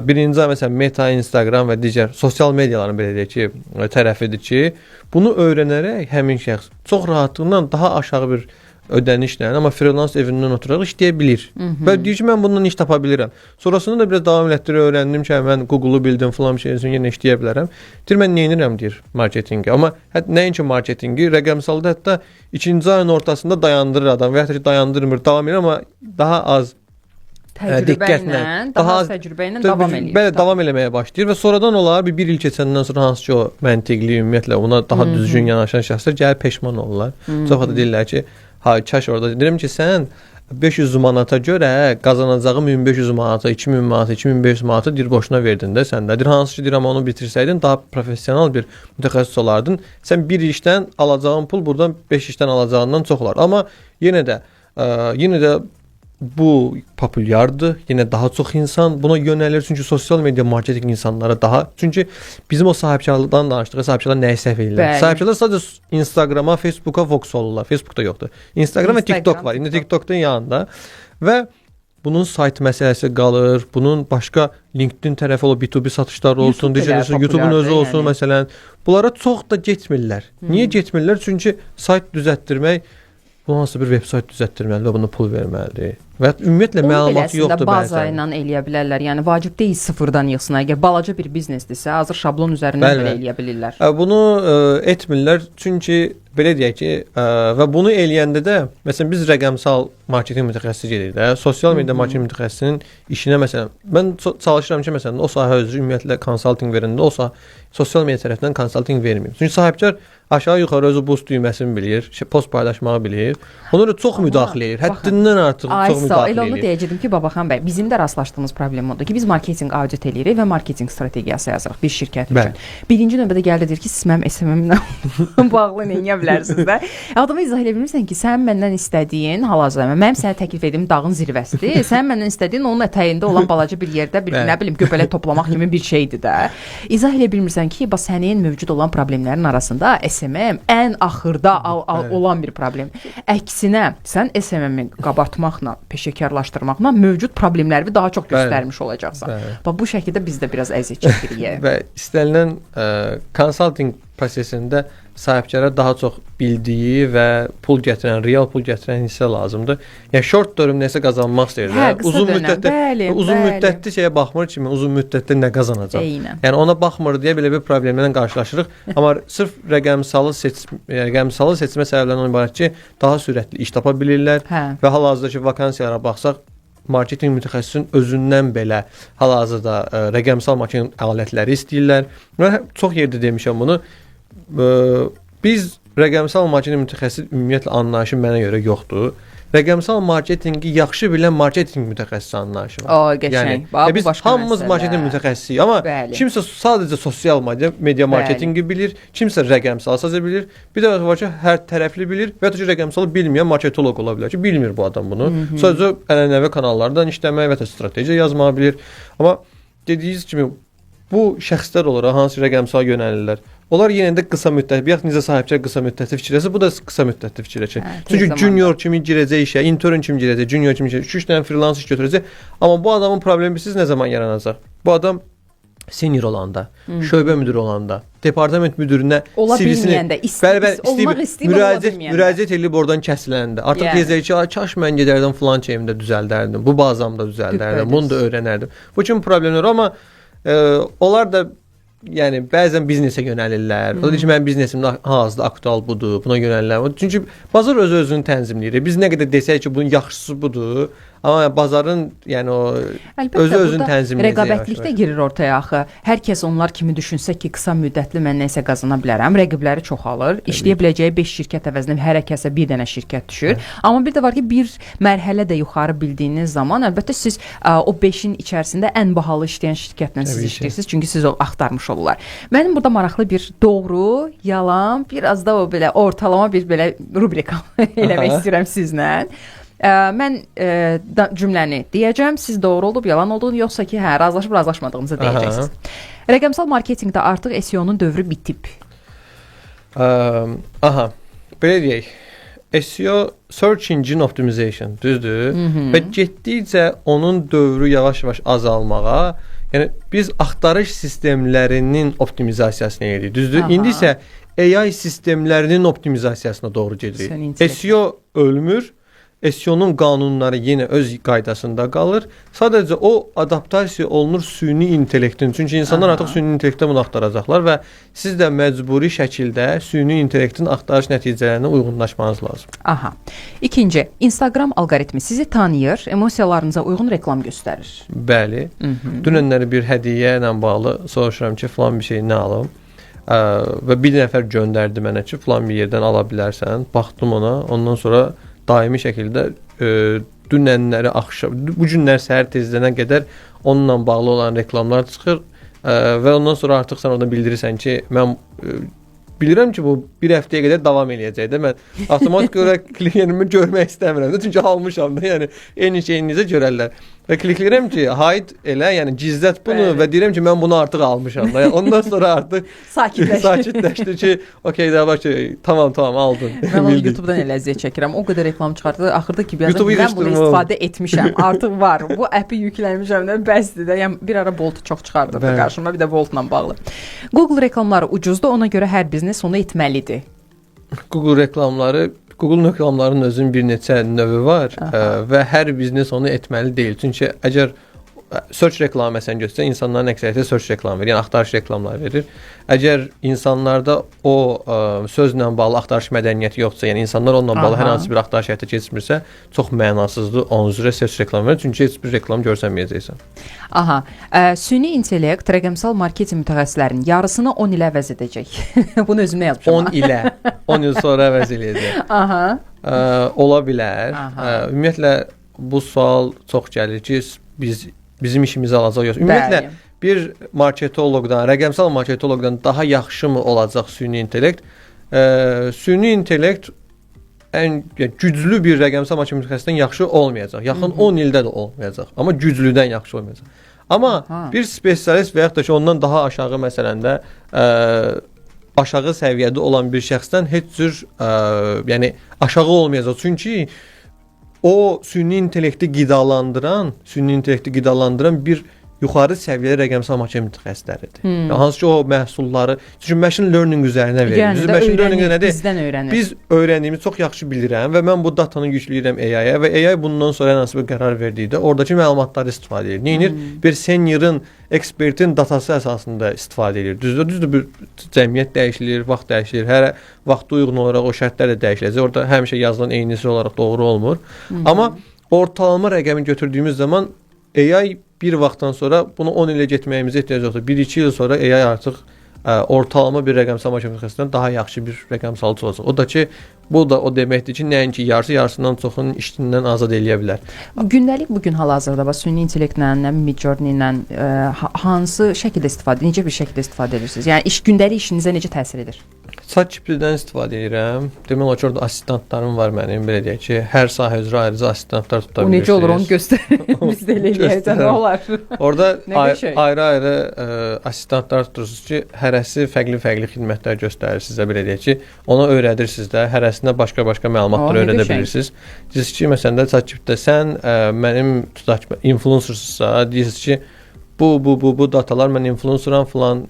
Birinci ay məsələn Meta, Instagram və digər sosial mediaların belə deyək ki, tərəfidir ki, bunu öyrənərək həmin şəxs çox rahatlıqla daha aşağı bir ödənişlə, amma freelance evindən oturaraq işləyə bilir. Və deyir ki, mən bundan iş tapa bilirəm. Sonrasında da biraz davam elətdirib öyrəndim ki, mən Google-u bildim, filan bir şey üçün yenə işləyə bilərəm. Deyir, mən nə edirəm, deyir, marketinqi. Amma nəinki marketinqi, rəqəmsalda hətta ikinci ayın ortasında dayandırır adam və hətta ki, dayandırmır, davam edir, amma daha az diqqətlə, daha az təcrübə ilə davam edir. Bəli, davam eləməyə başlayır və sonradan olar bir il keçəndən sonra hansı ki o məntiqli, ümumiyyətlə ona daha düzgün yanaşan şəxslər gəlib peşman olurlar. Çox da deyirlər ki, kaş orada deyirəm ki, sən 500 manata görə qazanacağım 1500 manata, 2000 manata, 2500 manata deyir boşuna verdin də sən də. Deyir hansı ki deyir amma onu bitirsəydin daha professional bir mütəxəssis olardın. Sən bir işdən alacağın pul buradan 5 işdən alacağından çox olar. Amma yenə də bu populyardır. Yenə daha çox insan buna yönəlir. Çünki sosial media marketinq insanlara daha... Çünki bizim o sahibkarlıqdan danışdıq. Sahibkarlar nəyi səhv edirlər? Sahibkarlar sadəcə Instagrama, Facebooka fokus olurlar. Facebookda yoxdur. Instagram və TikTok var. İndi TikTok'un yanında. Və bunun sayt məsələsi qalır. Bunun başqa LinkedIn tərəfi olur. B2B satışlar olsun. YouTube'un özü olsun məsələn. Bunlara çox da getmirlər. Niyə getmirlər? Çünki sayt düzəltdirmək bu hansı bir veb-sayt düzəltdirməlidir və buna pul verməlidir. Və ümumiyyətlə məlumatı yoxdur baza ilə eləyə bilərlər. Yəni vacib deyil sıfırdan yığsın. Əgər balaca bir biznesdirsə, hazır şablon üzərindən belə eləyə bilirlər. Bunu etmirlər çünki belə deyək ki, və bunu eləyəndə də məsələn biz rəqəmsal marketinq mütəxəssisi gedirik də, sosial media marketinq mütəxəssisinin işinə məsələn mən çalışıram ki, məsələn o sahə üzrə ümumiyyətlə konsaltinq verəndə olsa sosial media tərəfindən konsaltinq verməyim. Çünki sahibkar aşağı-yuxarı özü boost düyməsini bilir, post paylaşmağı bilir. Ona da çox müdaxilə edir. Həddindən artıq çox müdaxilə edir. Elə onu deyəcəydim ki, Babaxan bəy, bizim də rastlaşdığımız problem odur ki, biz marketinq audit eləyirik və marketinq strategiyası yazırıq bir şirkət üçün. Birinci növbədə gəldi deyir ki, siz mənim SMM-imlə bağlı nə edə bilərsiniz də? Adama izah edə bilmirsən ki, sən məndən istədiyin hal-hazırda mənim sənə təklif etdiyim dağın zirvəsidir. Sən məndən istədiyin onun ətəyində olan balaca bir yerdə bir nə bilim göbələk toplamaq kimi bir şeydir də. İzah edə bilmirsən ki, bax sənin mövcud olan problemlərin arasında SMM ən axırda olan bir problem. Əksinə, sən SMM-i qabartmaqla, peşəkarlaşdırmaqla mövcud problemləri daha çox göstərmiş olacaqsan. Bax bu şəkildə biz də biraz əziyyət çəkirik. Və istənilən konsaltinq prosesində sahibkara daha çox bildiyi və pul gətirən, real pul gətirən hissə lazımdır. Yəni short term nəsə qazanmaq istəyir. Uzun müddətli şeyə baxmır ki, uzun müddətdə nə qazanacaq. Yəni ona baxmır deyə belə bir problemlə qarşılaşırıq. Amma sırf rəqəmsalı seçmə səbəblərindən ibarət ki, daha sürətli iş tapa bilirlər və hal-hazırdakı vakansiyalara baxsaq marketinq mütəxəssisinin özündən belə hal-hazırda rəqəmsal marketinq alətləri istəyirlər. Mən çox yerdə demişəm bunu. Biz rəqəmsal marketinq mütəxəssisi ümumiyyətlə anlayışı mənə görə yoxdur. Rəqəmsal marketinqi yaxşı bilən marketinq mütəxəssisi anlayışı var. Qəşəng. Yəni biz hamımız marketinq mütəxəssisiyik, amma kimsə sadəcə sosial media marketinqi bilir, kimsə rəqəmsal sazı bilir. Bir də var ki, hər tərəfli bilir və ya ki, rəqəmsalı bilməyən marketoloq ola bilər ki, bilmir bu adam bunu. Sadəcə ənənəvi kanallardan işləmək və ya strategiya yazmağı bilir. Amma dediyiniz kimi bu şəxslər olaraq hansı rəqəmsal yönəlirlər. Onlar yenə də qısa müddətli, yaxud necə sahibkar qısa müddətli fikirləsə, bu da qısa müddətli fikirləşir. Çünki junior kimi girəcək işə, intern kimi girəcək, junior kimi girəcək, 2-3 dənə freelance iş götürəcək. Amma bu adamın problemi siz nə zaman yaranacaq? Bu adam senior olanda, şöbə müdürü olanda, departament müdürünə CV-sini müraciət edib oradan kəsiləndə, artıq deyəcək ki, kaş mən gedərdim filan şeyimdə düzəldərdim, bu bazamda düzəldərdim, bunu da öyrənərdim. Bu kimi problemlər, amma onlar da yəni bəzən biznesə yönəlirlər. O deyir ki, mənim biznesim hal-hazırda aktual budur, buna yönəlirlər. Çünki bazar özünü tənzimləyir. Biz nə qədər desək ki, bunun yaxşısı budur, amma bazarın yəni o özünü tənzimləyir. Rəqabətlik də girir ortaya axı. Hər kəs onlar kimi düşünsə ki, qısa müddətli mən nəsə qazana bilərəm, rəqibləri çoxalır. İşləyə biləcəyi 5 şirkət əvəzinə hər kəsə bir dənə şirkət düşür. Amma bir də var ki, bir mərhələ də yuxarı bildiyiniz zaman əlbəttə siz o 5-in içərisində ən bahalı işləyən şirkətlə siz işləyirsiniz. Çünki siz o axtarmış olurlar. Mənim burada maraqlı bir doğru, yalan, biraz da o belə ortalama bir belə rubrika eləmək istəyirəm sizlə. Mən cümləni deyəcəm, siz doğru olub, yalan olduğunu, yoxsa ki, razılaşıb, razılaşmadığınızı deyəcəksiniz. Rəqəmsal marketinqdə artıq SEO-nun dövrü bitib. Belə deyək, SEO Search Engine Optimization, düzdür? Və getdikcə onun dövrü yavaş-yavaş azalmağa, yəni biz axtarış sistemlərinin optimizasiyasını edirik, düzdür? İndi isə AI sistemlərinin optimizasiyasına doğru gedirik. SEO ölmür. SEO-nun qanunları yenə öz qaydasında qalır. Sadəcə o adaptasiya olunur süni intellektin. Çünki insanlar artıq süni intellektə bunu axtaracaqlar və siz də məcburi şəkildə süni intellektin axtarış nəticələrinə uyğunlaşmanız lazım. İkinci, Instagram alqoritmi sizi tanıyır, emosiyalarınıza uyğun reklam göstərir. Bəli. Dünənləri bir hədiyyə ilə bağlı soruşuram ki, filan bir şey nə alım? Və bir nəfər göndərdi mənə ki, filan bir yerdən ala bilərsən. Baxdım ona, ondan sonra daimi şəkildə dünənləri axşam, bu günlər səhər tezlənə qədər onunla bağlı olan reklamlar çıxır və ondan sonra artıq sən orada bildirirsən ki, mən bilirəm ki, bu bir həftəyə qədər davam eləyəcək də. Mən avtomatik olaraq klientimi görmək istəmirəm də, çünki almışam da, yəni eyni şeyi necə görərlər. Və kliklərəm ki, hide elə, yəni gizlət bunu və deyirəm ki, mən bunu artıq almışam da. Yəni ondan sonra artıq sakitləşdir ki, okey, də bax ki, tamam aldın. Mən onu YouTube-dan elə əziyyət çəkirəm. O qədər reklam çıxartdı, axırda ki, mən bunu istifadə etmişəm. Artıq var. Bu əpi yükləmişəm də, bəsdir də. Yəni bir ara Bolt çox çıxardı qarşıma, bir də Boltla bağlı. Google reklamları ucuzdur, ona görə hər biznes onu etməlidir. Google reklamları Google reklamlarının özünün bir neçə növü var və hər biznes onu etməli deyil. Çünki əgər search reklamı məsələn götürsə, insanların əksəriyyəti search reklamı verir, yəni axtarış reklamları verir. Əgər insanlarda o sözlə bağlı axtarış mədəniyyəti yoxdursa, yəni insanlar onunla bağlı hər hansı bir axtarış həyata keçirmirsə, çox mənasızdır. Onun üzrə search reklamı verir, çünki heç bir reklam görsənməyəcəksən. Aha. Süni intellekt rəqəmsal marketinq mütəxəssislərinin yarısını 10 ilə əvəz edəcək. Bunu özümə yazmışam. 10 ilə 10 il sonra əvəz eləyəcək. Aha. Ola bilər. Ümumiyyətlə bu sual çox gəlir ki, bizim işimizi alacaq yoxsa. Ümumiyyətlə bir marketoloqdan, rəqəmsal marketoloqdan daha yaxşımı olacaq süni intellekt? Süni intellekt ən güclü bir rəqəmsal marketinq mütəxəssisindən yaxşı olmayacaq. Yaxın 10 ildə də olmayacaq. Amma güclüdən yaxşı olmayacaq. Amma bir spesialist və yaxud da ki, ondan daha aşağı məsələn də aşağı səviyyədə olan bir şəxsdən heç cür yəni aşağı olmayacaq. Çünki o süni intellekti qidalandıran bir yuxarı səviyyəli rəqəmsal marketinq mütəxəssisləridir. Hansı ki o məhsulları, çünki machine learning üzərinə verir. Biz machine learning nədir? Bizdən öyrənir. Biz öyrəndiyimizi çox yaxşı bilirəm və mən bu datanı yükləyirəm AI-ya və AI bundan sonra hansı bir qərar verdikdə oradakı məlumatları istifadə edir. Nəyinir? Bir seniorun, ekspertin datası əsasında istifadə edir. Düzdür, bir cəmiyyət dəyişilir, vaxt dəyişilir. Hər vaxta uyğun olaraq o şərtlər də dəyişiləcək. Orada həmişə yazılan eynisi olaraq doğru olmur. Amma ortalama rəqəmi götürdüyümüz zaman AI bir vaxtdan sonra bunu 10 ilə getməyimizə ehtiyac yoxdur. 1-2 il sonra AI artıq ortalama bir rəqəmsal marketinq mütəxəssisindən daha yaxşı bir rəqəmsalçı olacaq. O da ki, bu da o deməkdir ki, nəinki yarısından çoxunun işindən azad eləyə bilər. Gündəlik bugün hal-hazırda süni intellektlə, Midjourney ilə hansı şəkildə necə bir şəkildə istifadə edirsiniz? Yəni gündəlik işinizə necə təsir edir? ChatGPT-dən istifadə edirəm. Demək olar ki, orada assistantlarım var mənim, belə deyək ki, hər sahə üzrə ayrıca assistantlar tuta bilirsiniz. O necə olur, onu göstər. Biz də eləyəcəyik, nə olar? Orada ayrı-ayrı assistantlar tutursunuz ki, hərəsi fərqli xidmətlər göstərir sizə, belə deyək ki, ona öyrədirsiniz də, hərəsində başqa məlumatlar öyrədə bilirsiniz. Deyirsiniz ki, məsələn də ChatGPT-də sən mənim tutaq ki, influencersa, deyirsiniz ki, bu datalar mən influenceram falan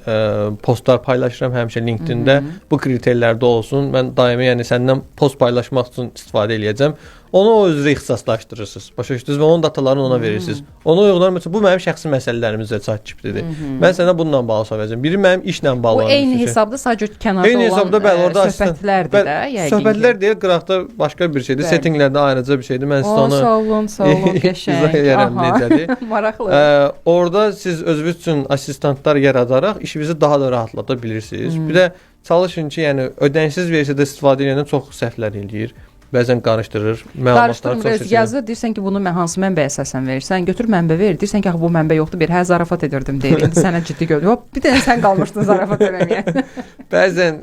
postlar paylaşıram həmişə LinkedIn-də. Bu kriterlərdə olsun. Mən daimi yəni səndən post paylaşmaq üçün istifadə eləyəcəm. Onu o üzrə ixtisaslaşdırırsınız. Başa düşdünüz və onun datalarını ona verirsiniz. Ona uyğunlar məsələn bu mənim şəxsi məsələlərimizdə ChatGPT-dir. Mən sənə bununla bağlı sual verəcəm. Biri mənim işlə bağlı. Bu eyni hesabda sadəcə kənarda olan söhbətlərdir də, yəqin. Söhbətlər deyil, qıraqda başqa bir şeydir. Settinglərdə ayrıca bir şeydir. Mən sizə onu sağ olun, qəşəng. Necədir? Maraqlı. Orada siz özünüz üçün assistantlar yaradaraq işinizi daha da rahatlada bilirsiniz. Bir də çalışın ki, yəni ödənişsiz versiyada istifadə edəndə çox səhvlər eləyir. Bəzən qarışdırır, məlumatları çox seçir. Yazır, deyirsən ki, bunu hansı mənbəyə əsasən verirsən, götür mənbə ver, deyirsən ki, bu mənbə yoxdur, bir zarafat edirdim deyir. İndi sənə ciddi görür. Hop, bir dənə sən qalmışdın zarafat eləməyə. Bəzən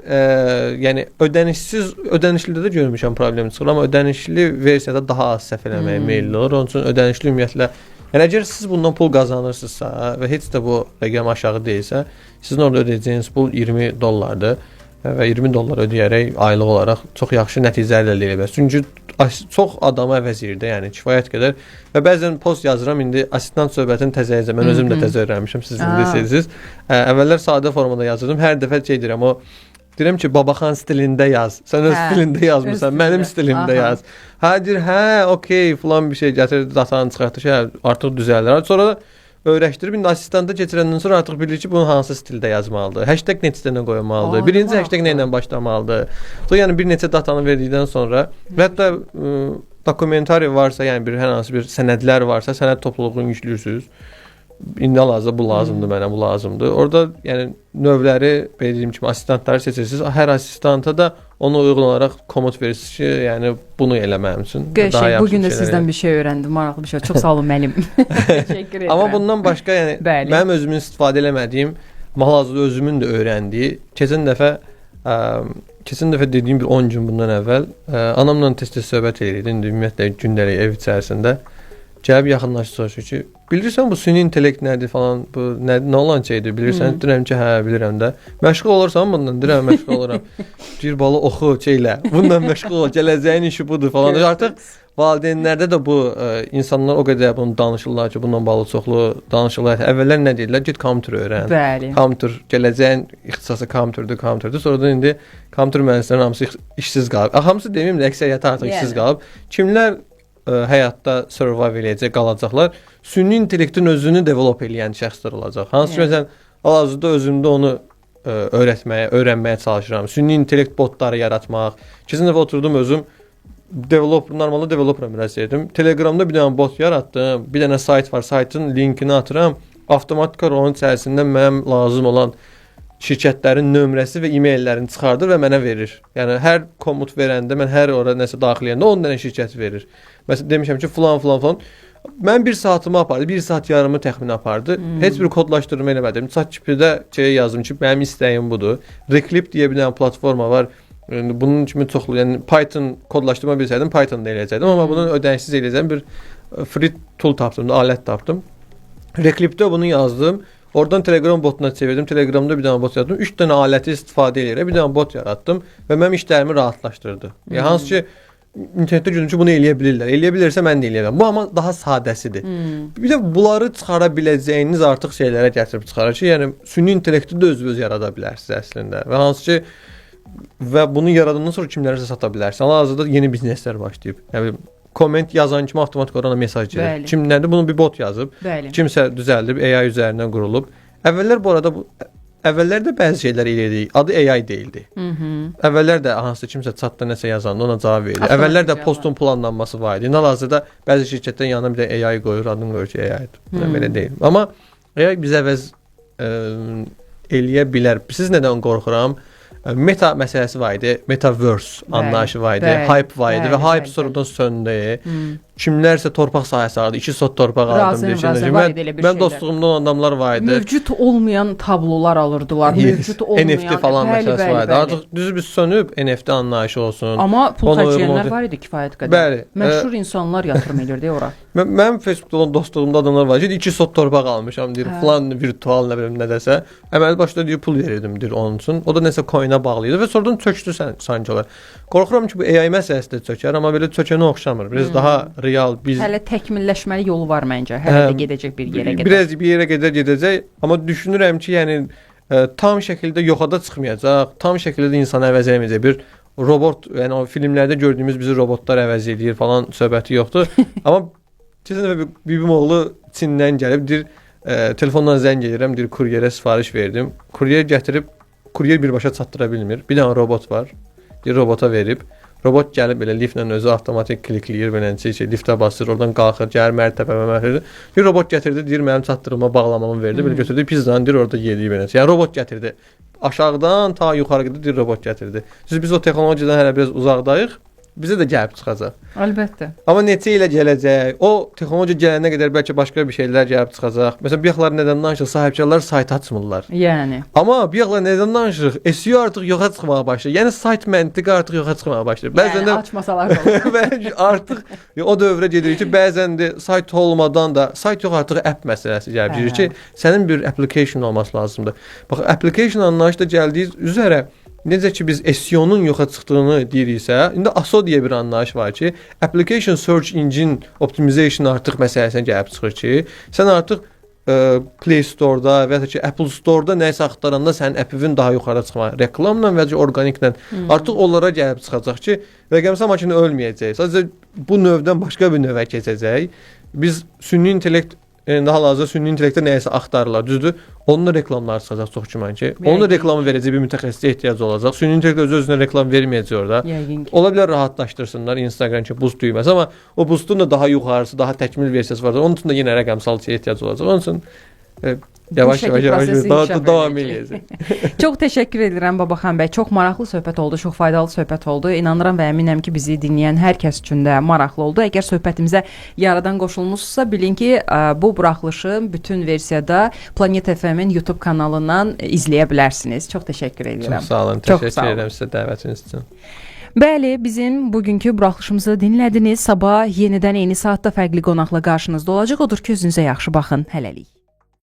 yəni ödənişlidə də görmüşəm problem çıxır, amma ödənişli versiyada daha az səhv eləməyə meylli olur. Onun üçün ödənişli ümumiyyətlə, yəni əgər siz bundan pul qazanırsınızsa və heç də bu rəqəm aşağı deyilsə, sizin orada ödəyəcəyiniz pul $20 və $20 ödəyərək aylıq olaraq çox yaxşı nəticələr əldə edə bilərsiniz. Çünki çox adamı əvəz edir də, yəni kifayət qədər və bəzən post yazıram, indi assistant söhbətini təzələcəm. Mən özüm də təzə öyrənmişəm, siz indi desəydiniz. Əvvəllər sadə formada yazırdım. Hər dəfə deyirəm, deyirəm ki, Babaxan stilində yaz. Sən öz stilində yazmısan, mənim stilimdə yaz. Deyir, okey, falan bir şey gətir, datanı çıxartır ki, artıq düzəlir. Sonra da öyrəşdirib, indi assistanta keçirəndən sonra artıq bilir ki, bunu hansı stildə yazmalıdır. Hashtag neçə dənə qoymalıdır. Birinci hashtag nə ilə başlamalıdır. Yəni bir neçə datanı verdikdən sonra və hətta dokumentari varsa, yəni hər hansı bir sənədlər varsa, sənəd topluluğunu yüklürsünüz. İndi hal-hazırda bu lazımdır mənə, bu lazımdır. Orada yəni növləri, belə dediyim kimi, assistantları seçirsiniz. Hər assistanta da ona uyğun olaraq komut verirsiniz ki, yəni bunu eləməyim üçün. Qəşəng, bugün də sizdən bir şey öyrəndim, maraqlı bir şey. Çox sağ olun müəllim. Təşəkkür edirəm. Amma bundan başqa, yəni mənim özümün istifadə eləmədiyim, hal-hazırda özümün də öyrəndiyi, keçən dəfə dediyim bir 10 gün bundan əvvəl anamla tez-tez söhbət edirdim. İndi ümumiyyətlə gündəlik ev içərisində Gəlib yaxınlaşdı soruşur ki, bilirsən bu süni intellekt nədir falan, bu nə olan şeydir, bilirsən? Deyirəm ki, hə, bilirəm də. Məşğul olursan bundan? Deyirəm, məşğul oluram. Deyir, bala oxu, şeylə. Bundan məşğul ol, gələcəyin işi budur falan. Artıq valideynlərdə də bu insanlar o qədər bunu danışırlar ki, bundan bağlı çoxlu danışırlar. Əvvəllər nə deyirlər? Get kompüter öyrən. Bəli. Kompüter, gələcəyin ixtisası kompüterdir. Sonradan indi kompüter mühəndislərinin hamısı işsiz qalıb. Hamısı deməyim də, əksəriyyəti artıq işsiz qalıb. Kimlər həyatda survive eləyəcək, qalacaqlar? Süni intellektin özünü develop eləyən şəxslər olacaq. Hansı ki, məsələn, hal-hazırda özümdə onu öyrənməyə çalışıram. Süni intellekt botları yaratmaq. Keçən dəfə oturdum özüm normalda developeram biraz edirdim. Telegramda bir dənə bot yaratdım. Bir dənə sayt var, saytın linkini atıram. Avtomatik onun içərisindən mənim lazım olan şirkətlərin nömrəsi və e-maillərini çıxardır və mənə verir. Yəni hər komut verəndə, mən hər ora nəsə daxil edəndə 10 dənə şirkət verir. Məsələn demişəm ki, falan. Mən 1 saatımı apardı, 1 saat yarımı təxmin apardı. Heç bir kodlaşdırma eləmədim. ChatGPT-də yazdım ki, mənim istəyim budur. Reclip deyə bir dənə platforma var. Bunun kimi çoxlu, yəni Python kodlaşdırma bilsəydim, Python-da eləyəcəkdim, amma bunu ödənişsiz eləyəcəm bir free tool tapdım, alət tapdım. Reclip'də bunu yazdım. Oradan Telegram botuna çevirdim. Telegramda bir dənə bot yarattım. 3 dənə aləti istifadə edərək bir dənə bot yaratdım və mənim işlərimi rahatlaşdırdı. Yəni hansı ki internetdə gördüm ki, bunu eləyə bilirlər. Eləyə bilirsə mən də eləyərəm. Bu amma daha sadəsidir. Bir də bunları çıxara biləcəyiniz artıq şeylərə gətirib çıxarır ki, yəni süni intellekti də özünüz yarada bilərsiniz əslində. Və hansı ki bunu yaradandan sonra kimlərsə sata bilərsiniz. Hal-hazırda yeni bizneslər başlayıb. Yəni komment yazan kimi avtomatik orana mesaj gəlir. Kim nədir? Bunu bir bot yazıb. Bəli. Kimsə düzəldib, AI üzərindən qurulub. Əvvəllər bu arada əvvəllər də bəzi şeylər eləyirdik. Adı AI deyildi. Əvvəllər də hansısa kimsə chatda nəsə yazanda ona cavab verir. Əvvəllər də postun planlanması var idi. Hal-hazırda bəzi şirkətlər yanına bir də AI qoyur, adını qoyur ki, AI-dir. Belə deyil. Amma AI bizə əvəz eləyə bilər. Siz nədən qorxuram? Meta məsələsi var idi, metaverse anlayışı var idi, hype var idi və hype sonradan söndü. Kimlərsə torpaq sahəsi aldı, 2 sot torpaq aldım deyir. Mən dostluğumdan adamlar var idi. Mövcud olmayan tablolar alırdılar, mövcud olmayan NFT falan məsələsi var idi. Artıq düzü bir sönüb NFT anlayışı olsun. Amma pul xərcləyənlər var idi kifayət qədər. Bəli. Məşhur insanlar yatırım edirdi ora. Mənim Facebookda olan dostluğumda adamlar var ki, 2 sot torpaq almışam deyir, falan virtual nə bilim nədəsə. Əməli başda deyir pul verirdim deyir onun üçün. O da nəsə coin-a bağlıydı və sonradan çökdü sanki olar. Qorxuram ki bu AI məsələsi də çökər, amma belə çökənə oxşamır. Biraz daha real biz hələ təkmilləşməli yolu var məncə. Hələ də gedəcək bir yerə qədər. Biraz bir yerə gedəcək, amma düşünürəm ki, yəni tam şəkildə yoxada çıxmayacaq, tam şəkildə də insanı əvəz etməyəcək bir robot, yəni o filmlərdə gördüyümüz bizi robotlar əvəz edir falan söhbəti yoxdur. Amma keçən dəfə bibim oğlu Çindən gəlib deyir, telefondan zəng edirəm, deyir kuryerə sifariş verdim. Kuryer gətirib, kuryer birbaşa çatdıra bilmir. Bir dənə robot var. Deyir robota verib. Robot gəlib belə liftlə özü avtomatik klikləyir, beləcə liftə basır, oradan qalxır, gəlir mərtəbəmə. Bir robot gətirdi, deyir mənim çatdırma bağlamamı verdi, belə götürdü pizzanı, deyir orada yedi beləcə. Yəni robot gətirdi. Aşağıdan ta yuxarı qədər deyir robot gətirdi. Biz o texnologiyadan hələ biraz uzaqdayıq. Bizə də gəlib çıxacaq. Əlbəttə. Amma neçə ilə gələcək? O texnologiya gələnə qədər bəlkə başqa bir şeylər gəlib çıxacaq. Məsələn, bir yaxlar nədən danışırıq? Sahibkarlar sayt açmırlar. Yəni. Amma bir yaxlar nədən danışırıq? SEO artıq yoxa çıxmağa başlayır. Yəni sayt məntiqi artıq yoxa çıxmağa başlayır. Bəzən də açmasalar da olur. Bəlkə artıq o dövrə gedirik ki, bəzən də sayt olmadan da sayt yox artıq app məsələsi gəlib ki, sənin bir application olması lazımdır. Bax, application anlayışı da gəldiyi üzərə necə ki biz SEO-nun yoxa çıxdığını deyiriksə, indi ASO deyə bir anlayış var ki, Application Search Engine Optimization artıq məsələsinə gəlib çıxır ki, sən artıq Play Store-da və ya ki Apple Store-da nəsə axtaranda sənin app'in daha yuxarı çıxmağı, reklamla və ya organiklə artıq onlara gəlib çıxacaq ki, rəqəmsal makina ölməyəcək. Sadəcə bu növdən başqa bir növə keçəcək. Biz süni intellekt hal-hazırda süni intellektdə nəyisə axtarırlar, düzdür? Onunla reklamlar çıxacaq çox güman ki. Onunla reklamı verəcək bir mütəxəssisə ehtiyac olacaq. Süni intellekt özünə reklam verməyəcək orada. Ola bilər rahatlaşdırsınlar Instagram ki, boost düyməsi, amma o boostun da daha yuxarısı, daha təkmil versiyası var. Onun üçün də yenə rəqəmsal ehtiyac olacaq. Onun üçün yavaş-yavaş davam eləyəcək. Çox təşəkkür edirəm Babaxan bəy. Çox maraqlı söhbət oldu, çox faydalı söhbət oldu. İnanıram və əminəm ki, bizi dinləyən hər kəs üçün də maraqlı oldu. Əgər söhbətimizə yaradan qoşulmusunuzsa, bilin ki, bu buraxılışı bütün versiyada Planet FM-in YouTube kanalından izləyə bilərsiniz. Çox təşəkkür edirəm. Çox sağ olun. Təşəkkür edirəm sizə dəvətiniz üçün. Bəli, bizim bugünkü buraxılışımızı dinlədiniz. Sabah yenidən eyni saatda fərqli qonaqla qarşınızda olacaq. Odur ki, özünüzə yaxşı baxın. Hələlik.